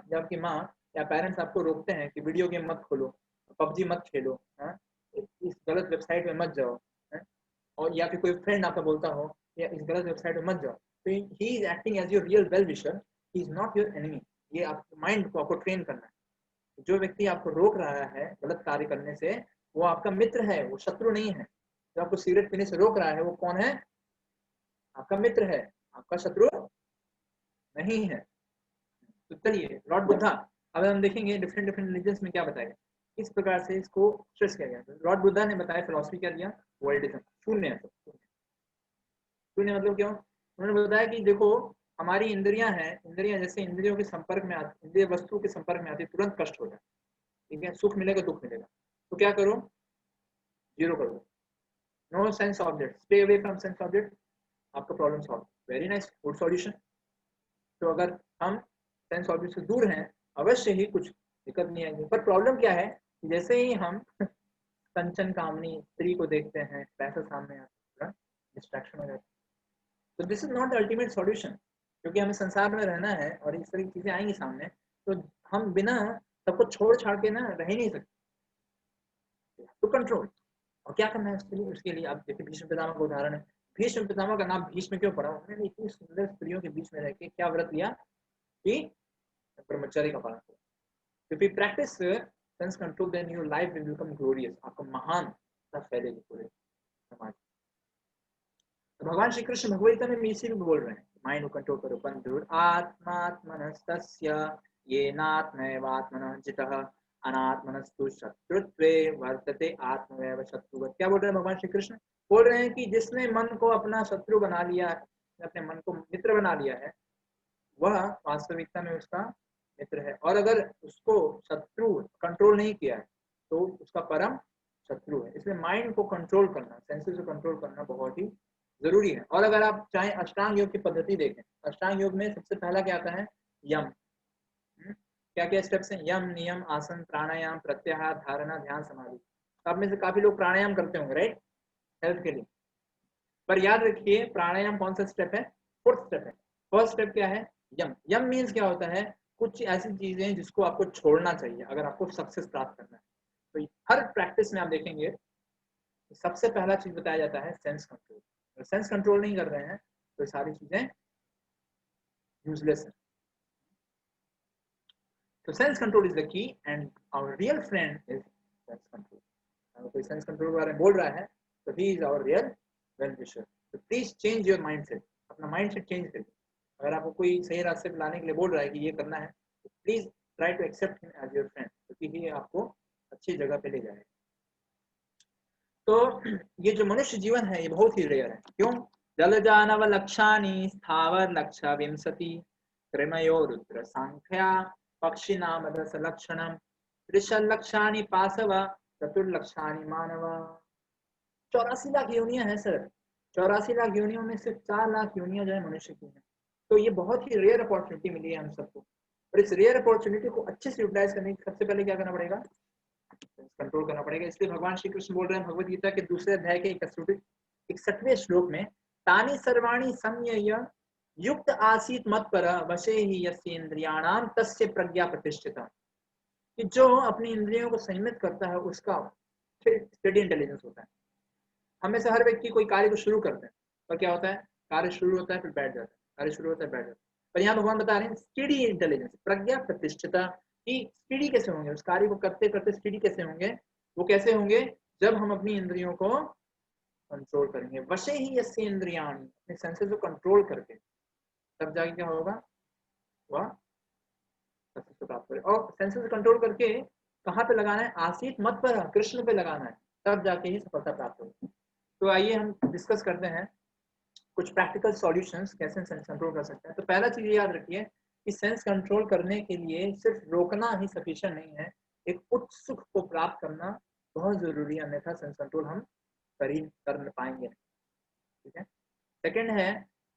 Speaker 1: जबकि माँ या पेरेंट्स आपको रोकते हैं कि वीडियो गेम मत खोलो, पबजी मत खेलो, इस गलत वेबसाइट में मत जाओ, और या फिर कोई फ्रेंड आपका बोलता हो या इस गलत वेबसाइट में मत जाओ, तो he is acting as your real well wisher, he is not your enemy. ये आपके माइंड को आपको ट्रेन करना है। जो व्यक्ति आपको रोक रहा है गलत कार्य करने से, वो आपका मित्र है, वो शत्रु नहीं है। जो आपको सिगरेट पीने से रोक रहा है वो कौन है? आपका मित्र है, आपका शत्रु नहीं है। तो चलिए लॉर्ड बुद्धा, अब हम देखेंगे डिफरेंट रिलीजन्स में क्या बताया, इस प्रकार से इसको स्ट्रेस किया गया। लॉर्ड बुद्धा ने बताया फिलॉसफी क्या दिया? वर्ल्डिज्म, शून्य। शून्य मतलब क्यों? उन्होंने बताया कि देखो हमारी इंद्रियां हैं, इंद्रियां जैसे इंद्रियों के संपर्क में आती, इंद्रिय वस्तु के संपर्क में आती तुरंत कष्ट हो जाए, ठीक है, सुख मिलेगा दुख मिलेगा, तो क्या करो? जीरो कर दो। No sense object, stay away from sense object, आपका problem solve. Very nice, good solution. तो अगर हम सेंस ऑब्जेक्ट से दूर हैं अवश्य ही कुछ दिक्कत नहीं आएगी। पर प्रॉब्लम क्या है, जैसे ही हम कंचन कामनी स्त्री को देखते हैं, पैसा सामने आता है, डिस्ट्रैक्शन हो जाता है। तो this is not the ultimate solution, क्योंकि हमें संसार में रहना है और इस तरह की चीजें आएंगी सामने, तो हम बिना सबको छोड़ छाड़ के ना रह ही नहीं सकते। तो कंट्रोल, और क्या करना है उसके लिए? उसके लिए आप देखिए भीष्म पितामह का उदाहरण है। भीष्म पितामह का नाम भीष्म क्यों पड़ा? उन्होंने इतनी सुंदर स्त्रियों के बीच में रह के क्या व्रत लिया कि ब्रह्मचर्य का पालन किया। If you practice sense control, then your life will become glorious. आपको महान फैलेगी पूरे समाज। तो भगवान श्री कृष्ण भगवद्गीता में इसी को बोल रहे हैं, माइंड को कंट्रोल करो। बंधुर आत्मात्मनस्तस्य येनात्मैवात्मनः जितः अनात्मनस्तु शत्रुत्वे वर्तते आत्मैव शत्रुवत्। क्या बोल रहे हैं भगवान श्री कृष्ण? बोल रहे हैं कि जिसने मन को अपना शत्रु बना लिया है, अपने मन को मित्र बना लिया है, वह वास्तविकता में उसका मित्र है। और अगर उसको शत्रु कंट्रोल नहीं किया है तो उसका परम शत्रु है। इसलिए माइंड को कंट्रोल करना, सेंसेस को कंट्रोल करना बहुत ही जरूरी है। और अगर आप चाहे अष्टांग योग की पद्धति देखें, अष्टांग योग में सबसे पहला क्या आता है? यम। क्या क्या स्टेप्स हैं? यम, नियम, आसन, प्राणायाम, प्रत्याहार, धारणा, ध्यान, समाधि। आप में से काफी लोग प्राणायाम करते होंगे, राइट, हेल्थ के लिए। पर याद रखिए प्राणायाम कौन सा स्टेप है? 4th स्टेप है। फर्स्ट स्टेप क्या है? यम। यम मीन्स क्या होता है? कुछ ऐसी चीजें जिसको आपको छोड़ना चाहिए अगर आपको सक्सेस प्राप्त करना है। तो हर प्रैक्टिस में आप देखेंगे सबसे पहला चीज बताया जाता है सेंस कंट्रोल। अगर सेंस कंट्रोल नहीं कर रहे हैं तो सारी चीजें यूजलेस है। तो sense control is the key and our real friend is sense control. अगर कोई सेंस कंट्रोल के बारे में बोल रहा है तो he is our real well wisher. तो प्लीज चेंज योर माइंडसेट, अपना माइंडसेट चेंज करिए। अगर आपको कोई सही रास्ते पे लाने के लिए बोल रहा है कि ये करना है, तो please try to accept him as your friend, क्योंकि ये आपको अच्छी जगह पे ले जाएगा। तो ये जो मनुष्य जीवन है ये बहुत ही रेयर है। क्यों? जलजानव लक्षानि स्थावर लक्ष्य विंशति कृमयो रुद्र संख्या पक्षी नाम दस लक्षणम त्रिशल लक्षानि पाशव चतुर्लक्षानि मानव। 84 लाख योनियां हैं सर। 84 लाख योनियों में सिर्फ 4 लाख योनियां जो है मनुष्य की हैं। तो ये बहुत ही रेयर अपॉर्चुनिटी मिली है हम सबको, और इस रेयर अपॉर्चुनिटी को अच्छे से यूटिलाइज करने के सबसे पहले क्या करना पड़ेगा? कंट्रोल करना पड़ेगा। इसलिए भगवान श्री कृष्ण बोल रहे हैं भगवद गीता के 2 अध्याय के 61वें श्लोक में, तानि सर्वाणि संयम्य युक्त आसीत मत्पर वशे ही यस्येन्द्रियाणाम तस्य प्रज्ञा प्रतिष्ठिता। कि जो अपनी इंद्रियों को संयमित करता है उसका स्टेडी इंटेलिजेंस होता है। हमें से हर व्यक्ति कोई कार्य को शुरू करते हैं, पर क्या होता है? कार्य शुरू होता है फिर बैठ जाता है, कार्य शुरू होता है बैठ जाता है। पर यहाँ भगवान बता रहे हैं स्टेडी इंटेलिजेंस, प्रज्ञा प्रतिष्ठिता। कि स्टेडी कैसे होंगे? उस कार्य को करते करते स्टेडी कैसे होंगे? वो कैसे होंगे? जब हम अपनी इंद्रियों को कंट्रोल करेंगे। वशे ही यस्य इंद्रियाणि, अपने सेंसेस को कंट्रोल करके, तब जाके क्या होगा? वह सक्सेस प्राप्त करे। और सेंसेस कंट्रोल करके कहाँ पे लगाना है? आसीत मत पर, कृष्ण पे लगाना है, तब जाके ही सफलता प्राप्त होगी। तो आइए हम डिस्कस करते हैं कुछ प्रैक्टिकल सॉल्यूशंस कैसे सेंस कंट्रोल कर सकते हैं। तो पहला चीज याद रखिए कि सेंस कंट्रोल करने के लिए सिर्फ रोकना ही सफिशिएंट नहीं है, एक उच्च सुख को प्राप्त करना बहुत जरूरी है, अन्यथा सेंस कंट्रोल हम कर पाएंगे। ठीक है। सेकंड है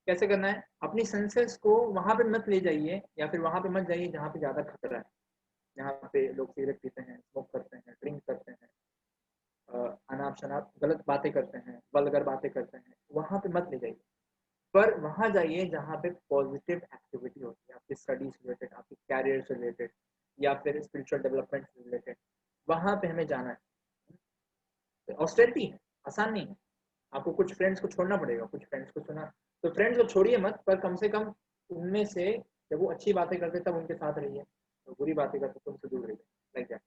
Speaker 1: कैसे करना है, अपनी सेंसेस को वहां पे मत ले जाइए या फिर वहां पे मत जाइए जहाँ पे ज्यादा खतरा है, जहाँ पे लोग सिगरेट पीते हैं, स्मोक करते हैं, ड्रिंक करते हैं, अनाप शनाप गलत बातें करते हैं, वल्गर बातें करते हैं, वहां पे मत ले जाइए। पर वहां जाइए जहाँ पे पॉजिटिव एक्टिविटी होती है, आपकी स्टडीज रिलेटेड, आपकी कैरियर से रिलेटेड या फिर स्पिरिचुअल डेवलपमेंट से रिलेटेड, वहां पे हमें जाना है। ऑस्टेरिटी है, आसान नहीं है, आपको कुछ फ्रेंड्स को छोड़ना पड़ेगा, कुछ फ्रेंड्स को छोड़ना, तो फ्रेंड्स को छोड़िए मत, पर कम से कम उनमें से जब वो अच्छी बातें करते तब उनके साथ रहिए, तो बुरी बातें करते तो उनसे दूर रहिए, लाइक दैट।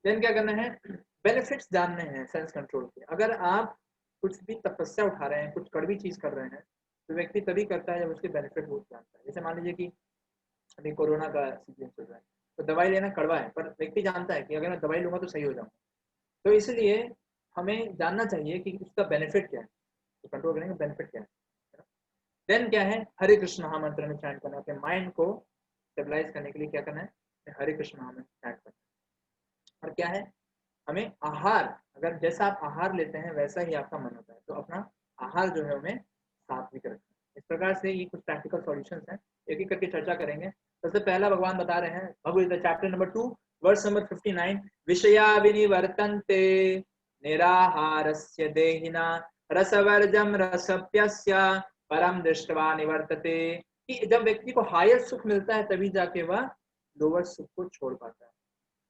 Speaker 1: देन क्या करना है, बेनिफिट्स जानने हैं सेंस कंट्रोल के। अगर आप कुछ भी तपस्या उठा रहे हैं, कुछ कड़वी चीज कर रहे हैं, तो व्यक्ति तभी करता है जब उसके बेनिफिट वो जानता है। जैसे मान लीजिए कि अभी कोरोना का सीजन चल रहा है, तो दवाई लेना कड़वा है, पर व्यक्ति जानता है कि अगर मैं दवाई लूंगा तो सही हो जाऊंगा, तो इसलिए हमें जानना चाहिए कि उसका बेनिफिट क्या है, तो कंट्रोल करने का बेनिफिट क्या है। देन क्या है, हरे कृष्ण महामंत्र में चैंट करना, अपने माइंड को स्टेबलाइज करने के लिए क्या करना है, हरे कृष्ण महामंत्र चैंट करना। और क्या है, हमें आहार, अगर जैसा आप आहार लेते हैं वैसा ही आपका मन होता है, तो अपना आहार जो है हमें सात्विक रखना है। इस प्रकार से ये कुछ प्रैक्टिकल सॉल्यूशंस हैं, एक एक करके चर्चा करेंगे। सबसे पहला भगवान बता रहे हैं Bhagavad Gita chapter number 2 verse number 59, विषया विनिवर्तन्ते निराहारस्य देहिना रसवर्जम रसप्यस्य परम दृष्ट्वा निवर्तते, कि जब व्यक्ति को हायर सुख मिलता है तभी जाके वह लोअर सुख को छोड़ पाता है।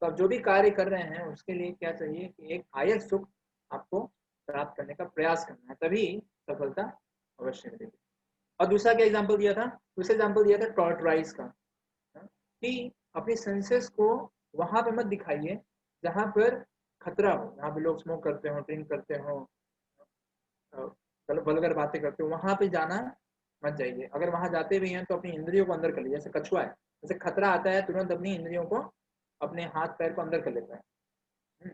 Speaker 1: तो आप जो भी कार्य कर रहे हैं उसके लिए क्या चाहिए कि एक हायर सुख आपको प्राप्त करने का प्रयास करना है, तभी सफलता अवश्य मिलेगी। और दूसरा क्या एग्जांपल दिया था, दूसरा एग्जांपल दिया था टॉर्टराइज का, कि अपनी सेंसेस को वहां पे मत दिखाइए जहां पर खतरा हो, जहाँ पे लोग स्मोक करते हो, ड्रिंक करते हो, वल्गर बातें करते हो, वहां पे जाना मत जाइए। अगर वहां जाते भी हैं तो अपनी इंद्रियों को अंदर कर लीजिए। जैसे कछुआ है, जैसे खतरा आता है तुरंत अपनी इंद्रियों को, अपने हाथ पैर को अंदर कर लेता है,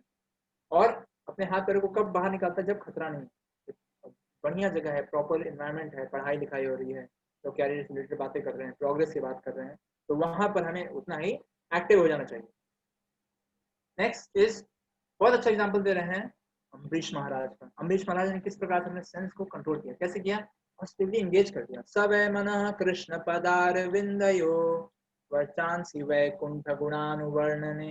Speaker 1: और अपने हाथ पैर को कब बाहर निकालता है, जब खतरा नहीं है, बढ़िया जगह है, प्रॉपर एनवायरनमेंट है, पढ़ाई लिखाई हो रही है, तो कैरियर से रिलेटेड बातें कर रहे हैं, प्रोग्रेस की बात कर रहे हैं, तो वहां पर हमें उतना ही एक्टिव हो जाना चाहिए। नेक्स्ट इज, बहुत अच्छा एग्जाम्पल दे रहे हैं अम्बरीश महाराज का। अम्बरीश महाराज ने किस प्रकार से अपने सेंस को कंट्रोल किया, कैसे किया, पॉजिटिवली एंगेज कर दिया। सवै मनः कृष्ण पदार विंदयो वचांसि वैकुंठ गुणानुवर्णने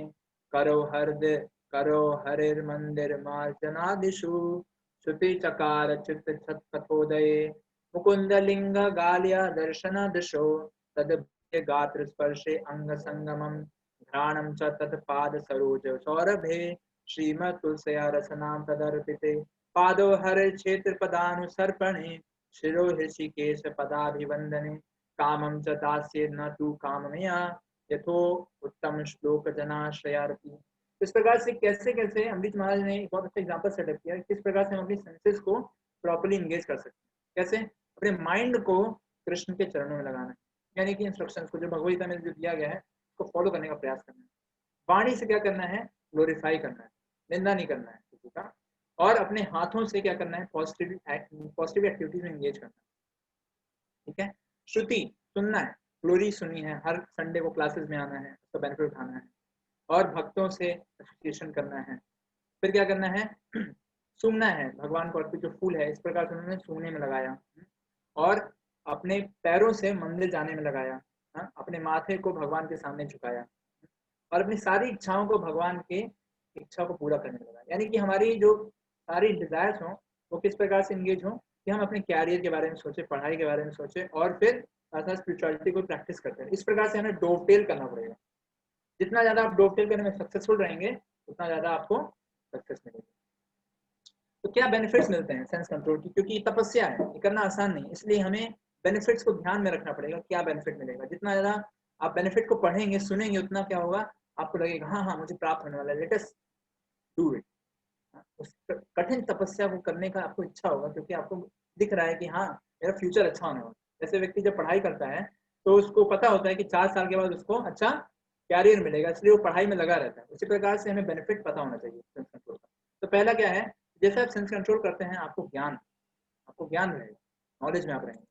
Speaker 1: करो हरिर्मंदिर मार्जनादिषु श्रुति चकार चित्त छत कथोदये मुकुंद लिंग गाल्या दर्शन दिशो तद गात्र स्पर्शे अंग संगमम घ्राणम च तत् पाद सरोज सौरभे श्रीमत् तुलसया रसनाम तदर्पिते पादो हर क्षेत्र पदानुसर्पणे शिरो ऋषिकेश पदाभिवंदने कामं च दास्ये न तू काममया यथो उत्तम श्लोक जनाश्रयार्थी। इस प्रकार से कैसे कैसे अम्बरीश महाराज ने एक बहुत अच्छा एग्जांपल सेटअप किया, किस प्रकार से हम अपनी सेंसेस को प्रॉपर्ली एंगेज कर सकते हैं। कैसे, अपने माइंड को कृष्ण के चरणों में लगाना है, यानी कि इंस्ट्रक्शंस को जो भगवद गीता में जो दिया गया है उसको फॉलो करने का प्रयास करना है। वाणी से क्या करना है, ग्लोरीफाई करना है, निंदा नहीं करना है किसी का, और अपने हाथों से क्या करना है, पॉजिटिव एक्टिविटीज में एंगेज करना है। ठीक है। श्रुति सुनना है, ग्लोरी सुननी है, हर संडे को क्लासेस में आना है, उसका बेनिफिट उठाना है, और भक्तों से एसोसिएशन करना है। फिर क्या करना है, सूंघना है, भगवान को अर्पित जो फूल है, इस प्रकार से उन्होंने सूंघने में लगाया, और अपने पैरों से मंदिर जाने में लगाया, अपने माथे को भगवान के सामने झुकाया, और अपनी सारी इच्छाओं को भगवान के इच्छा को पूरा करने में लगाया। यानी कि हमारी जो सारी डिजायर्स हों वो किस प्रकार से इंगेज हों, कि हम अपने कैरियर के बारे में सोचें, पढ़ाई के बारे में सोचें, और फिर साथ साथ स्पिरिचुअलिटी को प्रैक्टिस करते हैं। इस प्रकार से हमें डोवटेल करना पड़ेगा। जितना ज्यादा आप डोवटेल करने में सक्सेसफुल रहेंगे उतना ज्यादा आपको सक्सेस मिलेगी। तो क्या बेनिफिट्स मिलते हैं सेंस कंट्रोल की, क्योंकि तपस्या है, ये करना आसान नहीं, इसलिए हमें बेनिफिट्स को ध्यान में रखना पड़ेगा, क्या बेनिफिट मिलेगा। जितना ज्यादा आप बेनिफिट को पढ़ेंगे सुनेंगे उतना क्या होगा, आपको लगेगा हाँ हाँ मुझे प्राप्त होने वाला है, लेट अस डू इट। उस कठिन तपस्या को करने का आपको इच्छा होगा, क्योंकि आपको दिख रहा है कि हाँ मेरा फ्यूचर अच्छा होने वाला है। जैसे व्यक्ति जब पढ़ाई करता है तो उसको पता होता है कि 4 साल के बाद उसको अच्छा कैरियर मिलेगा, इसलिए वो पढ़ाई में लगा रहता है। उसी प्रकार से हमें बेनिफिट पता होना चाहिए सेंस कंट्रोल का। तो पहला क्या है, जैसे आप सेंस कंट्रोल करते हैं आपको ज्ञान रहेगा, नॉलेज में आप रहेंगे।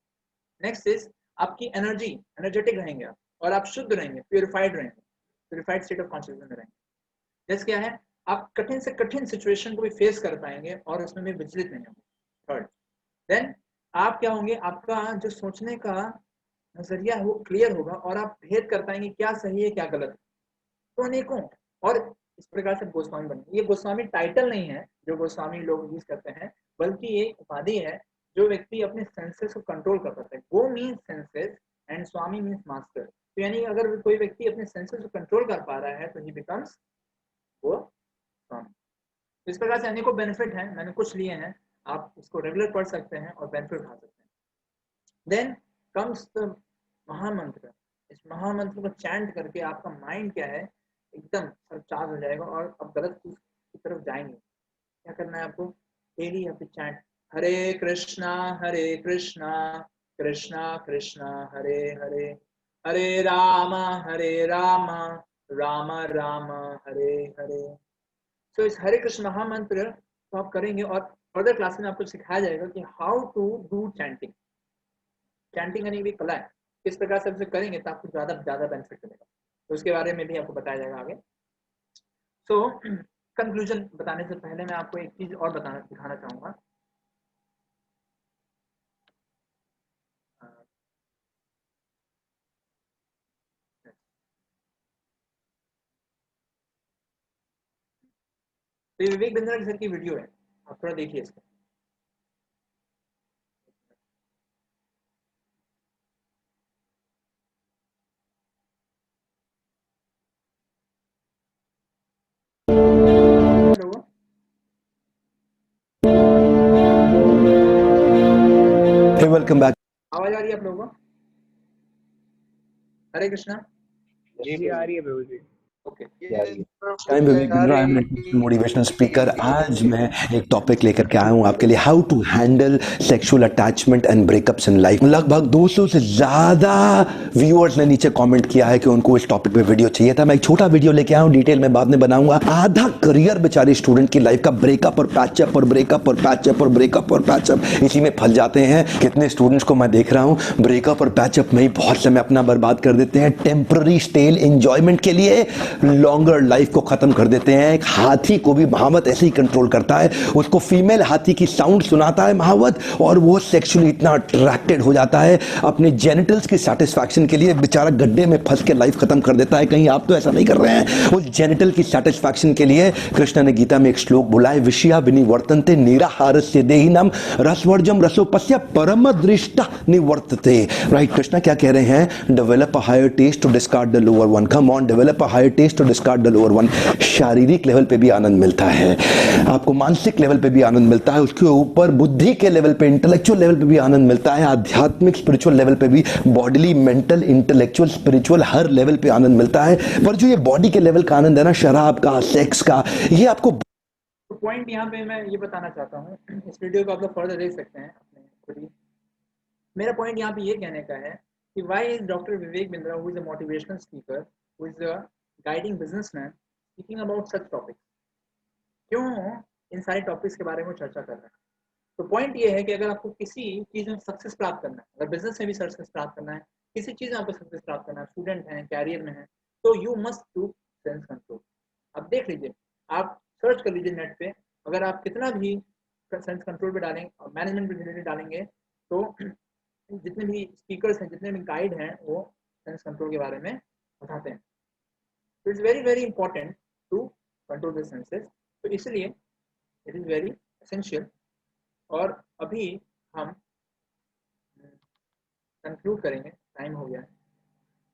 Speaker 1: नेक्स्ट इज आपकी एनर्जी, एनर्जेटिक रहेंगे आप, और आप शुद्ध रहेंगे, प्योरीफाइड रहेंगे, प्योरीफाइड स्टेट ऑफ कॉन्शियसनेस में रहेंगे। जैसे क्या है, आप कठिन से कठिन सिचुएशन को भी फेस कर पाएंगे और उसमें भी विचलित नहीं होंगे। थर्ड, देन आप क्या होंगे, आपका जो सोचने का नजरिया है वो क्लियर होगा और आप भेद कर पाएंगे क्या सही है क्या गलत है। तो अनेकों, और इस प्रकार से गोस्वामी बनेंगे। ये गोस्वामी टाइटल नहीं है जो गोस्वामी लोग यूज करते हैं, बल्कि ये उपाधि है जो व्यक्ति अपने सेंसेस को कंट्रोल कर पाता है। गो means senses and swami means master. तो यानी अगर कोई व्यक्ति अपने सेंसेस को कंट्रोल कर पा रहा है तो ही बिकम्स वो स्वामी। इस प्रकार से अनेकों बेनिफिट हैं, मैंने कुछ लिए हैं, आप इसको रेगुलर पढ़ सकते हैं और बेनिफिट उठा सकते हैं। देन कम्स द महामंत्र। इस महामंत्र को चैंट करके आपका माइंड क्या है, एकदम सरचार्ज हो जाएगा और आप गलत चीज की तरफ जाएंगे। क्या करना है आपको, डेली यहाँ पे चैंट हरे कृष्णा कृष्णा कृष्णा हरे हरे, हरे राम राम राम हरे हरे। तो इस हरे कृष्ण महामंत्र तो आप करेंगे और फर्दर क्लास में आपको सिखाया जाएगा कि how to do chanting. Chanting करने की भी कला है, किस प्रकार से आप करेंगे तो आपको ज्यादा बेनिफिट मिलेगा, तो उसके बारे में भी आपको बताया जाएगा आगे। सो कंक्लूजन बताने से पहले मैं आपको एक चीज और दिखाना चाहूंगा। तो ये विवेक बिंद्रा सर की वीडियो है, आप थोड़ा देखिए इसको।
Speaker 8: Hey, welcome back.
Speaker 1: आवाज आ रही है आप लोगों को? हरे कृष्णा।
Speaker 9: जी आ रही है प्रभु जी।
Speaker 1: Okay.
Speaker 8: Time Vivek Bindra, I am motivational speaker. आज मैं एक टॉपिक लेकर के आया हूँ आपके लिए, how to handle sexual attachment and breakups in life. लगभग 200 से ज्यादा व्यूअर्स ने नीचे कमेंट किया है कि उनको इस टॉपिक पे वीडियो चाहिए था। मैं एक छोटा वीडियो लेके आया हूँ, डिटेल में बाद में बनाऊंगा। आधा करियर बेचारे स्टूडेंट की लाइफ का ब्रेकअप और पैचअप और ब्रेकअप और पैचअप और ब्रेकअप और पैचअप, इसी में फंस जाते हैं। कितने स्टूडेंट्स को मैं देख रहा हूँ ब्रेकअप और पैचअप में ही बहुत समय अपना बर्बाद कर देते हैं, टेम्पररी स्टेल एंजॉयमेंट के लिए लॉन्गर लाइफ को खत्म कर देते हैं। एक हाथी को भी महावत ऐसे ही कंट्रोल करता है, उसको फीमेल हाथी की साउंड सुनाता है महावत और वो सेक्सुअली इतना अट्रैक्टेड हो जाता है, अपने जेनिटल्स की सैटिस्फैक्शन के लिए बेचारा गड्ढे में फंस के लाइफ खत्म कर देता है। कहीं आप तो ऐसा नहीं कर रहे हैं? उस जेनिटल की सैटिस्फैक्शन के लिए कृष्ण ने गीता में एक श्लोक बोला है, विषया विनिवर्तन्ते निराहारस्य देहिनम रसवर्जम रसोपस्य परम दृष्टा निवर्तते। राइट, कृष्ण क्या कह रहे हैं? Develop a higher taste to discard the lower one. Come on, develop a higher taste to discard the lower one. शारीरिक लेवल पे भी आनंद मिलता है, आपको मानसिक लेवल पे भी आनंद मिलता है, उसके ऊपर बुद्धि के लेवल पे, इंटेलेक्चुअल लेवल पे भी आनंद मिलता है, आध्यात्मिक स्पिरिचुअल लेवल पे भी, बॉडीली मेंटल इंटेलेक्चुअल स्पिरिचुअल हर लेवल पे आनंद मिलता है। पर जो ये बॉडी के लेवल का आनंद है ना, शराब का, सेक्स का, ये आपको
Speaker 1: पॉइंट यहाँ पे मैं ये बताना चाहता हूँ, इस वीडियो को आप लोग फर्दर देख सकते हैं अपने खुद ही। मेरा पॉइंट यहाँ पे ये कहने का है कि why is doctor Vivek Bindra, who is a motivational speaker, who is a guiding businessman, speaking about such topics. क्यों इन सारे टॉपिक्स के बारे में चर्चा कर रहे हैं? तो पॉइंट ये है कि अगर आपको किसी चीज़ में सक्सेस प्राप्त करना है, अगर बिजनेस में भी सक्सेस प्राप्त करना है, किसी चीज़ में आपको सक्सेस प्राप्त करना है, स्टूडेंट हैं, कैरियर में है, तो you must do sense control. अब देख लीजिए, आप सर्च कर लीजिए नेट पे, अगर आप कितना भी सेंस कंट्रोल पे डालेंगे और मैनेजमेंट पे रिलेटेड डालेंगे तो जितने भी स्पीकर्स हैं, जितने भी गाइड हैं, वो सेंस कंट्रोल के बारे में बताते हैं। तो it's very very important to control the senses, तो इसलिए इट इज़ वेरी एसेंशियल। और अभी हम कंक्लूड करेंगे, टाइम हो गया है।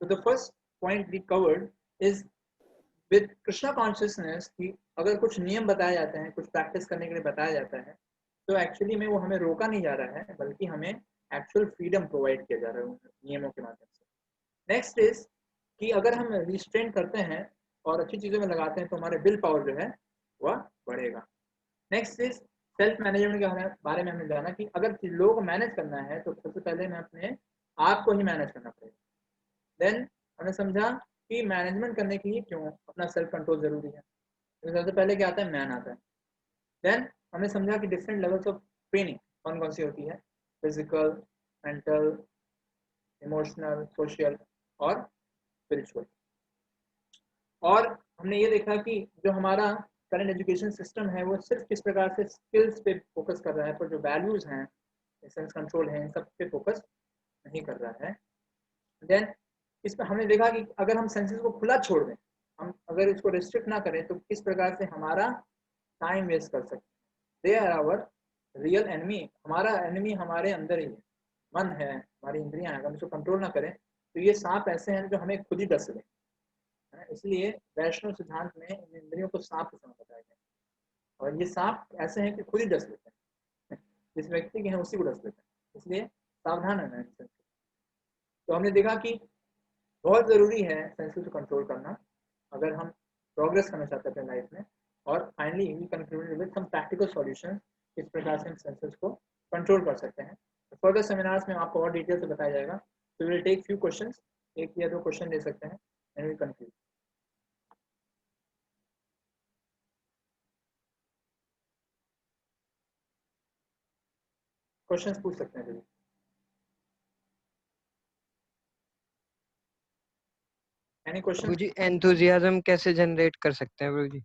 Speaker 1: तो the first point we covered is with Krishna consciousness की अगर कुछ नियम बताए जाते हैं, कुछ प्रैक्टिस करने के लिए बताया जाता है, तो एक्चुअली में वो हमें रोका नहीं जा रहा है, बल्कि हमें एक्चुअल फ्रीडम प्रोवाइड किया जा रहा है उन नियमों के माध्यम से। नेक्स्ट इज कि अगर हम रिस्ट्रेन करते हैं और अच्छी चीज़ों में लगाते हैं तो हमारे विल पावर जो है वह बढ़ेगा। नेक्स्ट इज सेल्फ मैनेजमेंट के बारे में हमने जाना कि अगर लोगों को मैनेज करना है तो सबसे पहले हमें अपने आप को ही मैनेज करना पड़ेगा। देन हमने समझा कि मैनेजमेंट करने के लिए क्यों अपना सेल्फ कंट्रोल जरूरी है, तो सबसे पहले क्या आता है? मैन आता है। देन हमने समझा कि डिफरेंट लेवल्स ऑफ ट्रेनिंग कौन कौन सी होती है, फिजिकल, मेंटल, इमोशनल, सोशल और स्पिरिचुअल। और हमने ये देखा कि जो हमारा करंट एजुकेशन सिस्टम है वो सिर्फ किस प्रकार से स्किल्स पे फोकस कर रहा है, पर जो वैल्यूज हैं, सेंस कंट्रोल है, इन सब पे फोकस नहीं कर रहा है। देन इसमें हमने देखा कि अगर हम सेंसेस को खुला छोड़ दें, हम अगर इसको रिस्ट्रिक्ट ना करें, तो किस प्रकार से हमारा टाइम वेस्ट कर सकते हैं। They are our real enemy. हमारा एनिमी हमारे अंदर ही है, मन है, हमारी इंद्रियां हैं। अगर हम इसको कंट्रोल ना करें तो ये सांप ऐसे हैं जो हमें खुद ही डस लें। इसलिए वैष्णव सिद्धांत में इन इंद्रियों को सांप के समान बताया गया, और ये सांप ऐसे हैं कि खुद ही डस लेते हैं, जिस व्यक्ति के हैं उसी को डस लेते हैं। इसलिए सावधान रहना है। तो हमने देखा कि बहुत ज़रूरी है सेंसेस को कंट्रोल करना अगर हम प्रोग्रेस करना चाहते हैं अपने लाइफ में। और finally we concluded with some practical solutions, किस प्रकार से हम सेंसेस को कंट्रोल कर सकते हैं। फर्दर सेमिनार्स में आपको और डिटेल से बताया जाएगा। तो विल टेक फ्यू क्वेश्चंस, एक या दो क्वेश्चन ले सकते हैं एंड वी कंक्लूड। क्वेश्चंस पूछ सकते हैं जरूर। Any question?
Speaker 2: प्रभु जी एंथुजियाज्म कैसे जनरेट कर सकते हैं प्रभु जी?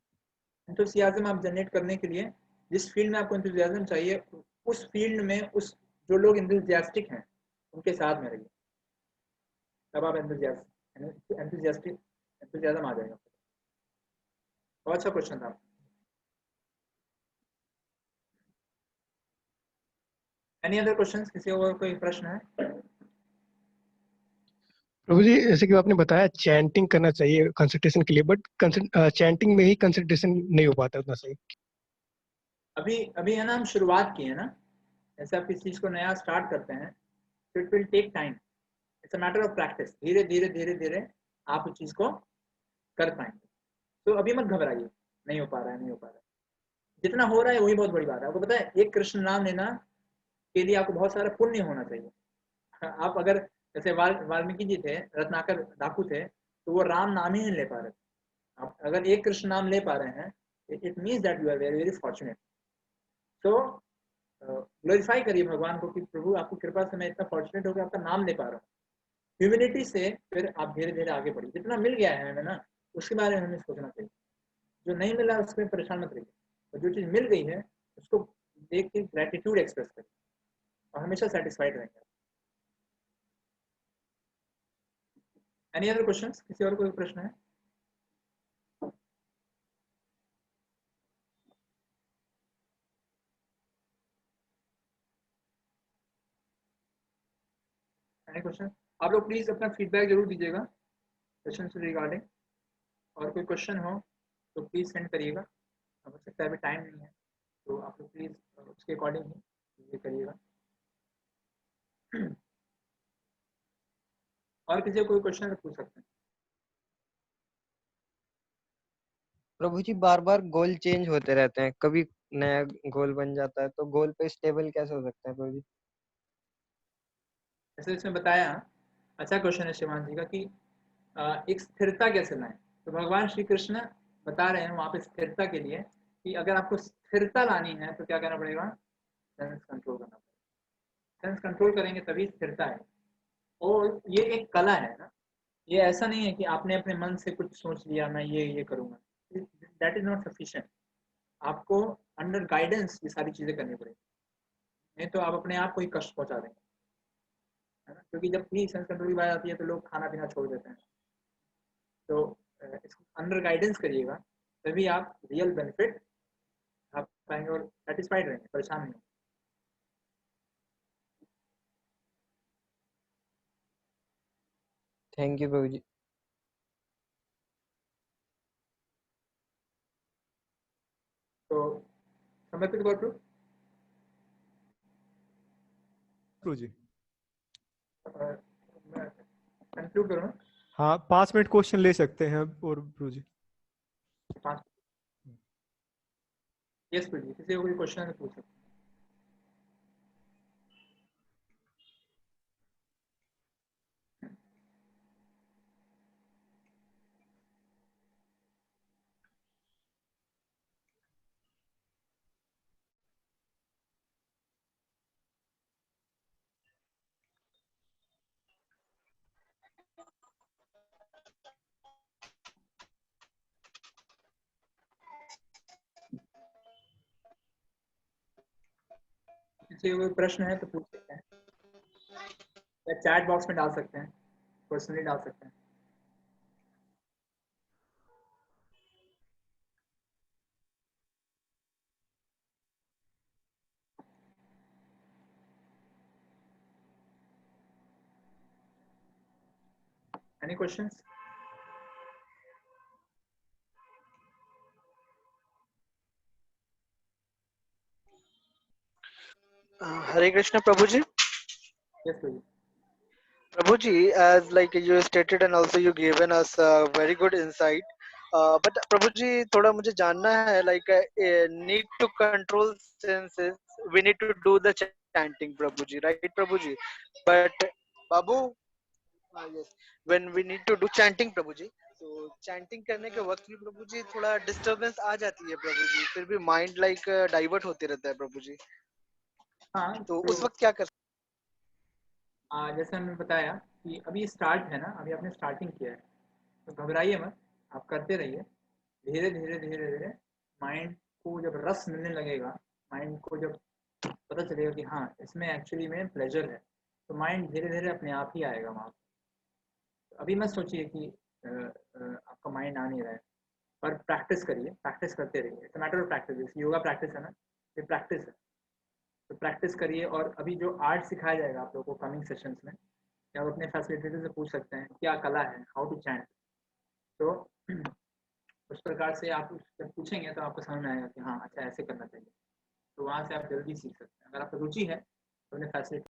Speaker 1: एंथुसियाज्म आप जनरेट करने के लिए जिस फील्ड में आपको एंथुसियाज्म चाहिए, उस फील्ड में उस जो लोग एंथुसियास्टिक हैं उनके साथ में रहिए, तब आप एंथुसियाज्म आ जाएगा। बहुत अच्छा क्वेश्चन था। Any other questions? किसी और कोई प्रश्न है?
Speaker 6: प्रभु जी जैसे कि आपने बताया चैंटिंग करना चाहिए कंसंट्रेशन के लिए, बट चैंटिंग में ही कंसंट्रेशन नहीं हो पाता उतना सही।
Speaker 1: अभी अभी है ना, हम शुरुआत की है ना, ऐसे आप किसी चीज़ को नया स्टार्ट करते हैं तो it will take time. It's a matter of practice. धीरे धीरे धीरे धीरे आप उस चीज़ को कर पाएंगे। तो अभी मत घबराइए, नहीं हो पा रहा है, नहीं हो पा रहा है। जितना हो रहा है वही बहुत बड़ी बात है। आपको पता है, एक कृष्ण नाम लेना के लिए आपको बहुत सारा पुण्य होना चाहिए। आप अगर जैसे वाल्मीकि जी थे, रत्नाकर डाकू थे, तो वो राम नाम ही नहीं ले पा रहे थे। आप अगर एक कृष्ण नाम ले पा रहे हैं, it means that you are very very fortunate. तो ग्लोरीफाई करिए भगवान को कि प्रभु आपकी कृपा से मैं इतना फॉर्चुनेट हो गया, आपका नाम ले पा रहा हूँ। ह्यूमिलिटी से फिर आप धीरे धीरे आगे बढ़िए। जितना मिल गया है हमें ना, उसके बारे में हमें सोचना चाहिए। जो नहीं मिला उसमें परेशान मत रहिए, और जो चीज़ मिल गई है उसको देख के ग्रेटिट्यूड एक्सप्रेस करिए और हमेशा सेटिस्फाइड रहेंगे। Any other questions? किसी और कोई प्रश्न है? Any question? आप लोग प्लीज अपना फीडबैक जरूर दीजिएगा सेशन से रिगार्डिंग। और कोई क्वेश्चन हो तो प्लीज सेंड करिएगा। हो सकता है अभी टाइम नहीं है, तो आप लोग प्लीज उसके अकॉर्डिंग ही ये करिएगा। और किसी को कोई क्वेश्चन तो पूछ सकते हैं।
Speaker 2: प्रभु जी बार बार गोल चेंज होते रहते हैं, कभी नया गोल बन जाता है, तो गोल पे स्टेबल कैसे हो सकते हैं प्रभु जी?
Speaker 1: जैसे इसमें बताया, अच्छा क्वेश्चन है शिवान जी का कि एक स्थिरता कैसे लाएं। तो भगवान श्री कृष्ण बता रहे हैं वहाँ पे स्थिरता के लिए कि अगर आपको स्थिरता लानी है तो क्या करना पड़ेगा? सेंस कंट्रोल करना पड़ेगा। सेंस कंट्रोल करेंगे तभी स्थिरता है। और ये एक कला है ना, ये ऐसा नहीं है कि आपने अपने मन से कुछ सोच लिया मैं ये करूँगा। That is not sufficient. आपको अंडर गाइडेंस ये सारी चीज़ें करनी पड़ेगी, नहीं तो आप अपने आप को ही कष्ट पहुँचा देंगे, है ना। क्योंकि जब भी सेंस कंट्रोल की बात आती है तो लोग खाना पीना छोड़ देते हैं। तो इसको अंडर गाइडेंस करिएगा, तभी आप रियल बेनिफिट आप पाएंगे और सेटिस्फाइड रहेंगे, परेशान नहीं।
Speaker 2: थैंक यू प्रभु जी।
Speaker 1: तो समर्पित गॉड टू
Speaker 11: प्रभु जी।
Speaker 1: कंक्लूड करूँ?
Speaker 11: हाँ 5 मिनट क्वेश्चन ले सकते हैं और प्रभु जी।
Speaker 1: 5। यस प्रभु जी, किसी को कोई क्वेश्चन है तो पूछ सकते हैं। पूछे हुए प्रश्न है तो पूछ सकते हैं, या चैट बॉक्स में डाल सकते हैं, पर्सनली डाल सकते हैं। Any questions?
Speaker 12: Hare Krishna, Prabhuji.
Speaker 1: Yes, please.
Speaker 12: Prabhuji, as like you stated and also you given us a very good insight. But Prabhuji, थोड़ा मुझे जानना है like need to control senses. We need to do the chanting, Prabhuji, right, Prabhuji? But Babu, yes, when we need to do chanting, Prabhuji, तो chanting करने के वक्त भी प्रभु जी थोड़ा disturbance आ जाती है प्रभु जी, फिर भी mind like divert होते रहता है प्रभु जी,
Speaker 1: हाँ,
Speaker 12: तो उस वक्त क्या कर?
Speaker 1: जैसे हमने बताया कि अभी स्टार्ट है ना, अभी आपने स्टार्टिंग किया है, तो घबराइए मत, आप करते रहिए धीरे धीरे धीरे धीरे। माइंड को जब रस मिलने लगेगा, माइंड को जब पता चलेगा कि हाँ इसमें एक्चुअली में प्लेजर है, तो माइंड धीरे धीरे अपने आप ही आएगा वहाँ। तो अभी मत सोचिए कि आपका माइंड आ नहीं रहा है, पर प्रैक्टिस करिए, प्रैक्टिस करते रहिए। It's matter of practice, yoga practice है ना, ये प्रैक्टिस है, तो प्रैक्टिस करिए। और अभी जो आर्ट सिखाया जाएगा आप लोगों को कमिंग सेशंस में, या आप अपने फैसिलिटेटर से पूछ सकते हैं क्या कला है, हाउ टू चैंट। तो उस प्रकार से आप जब पूछेंगे तो आपको समझ में आएगा कि हाँ अच्छा ऐसे करना चाहिए, तो वहाँ से आप जल्दी सीख सकते हैं। अगर आपको रुचि है तो अपने फैसिलिटी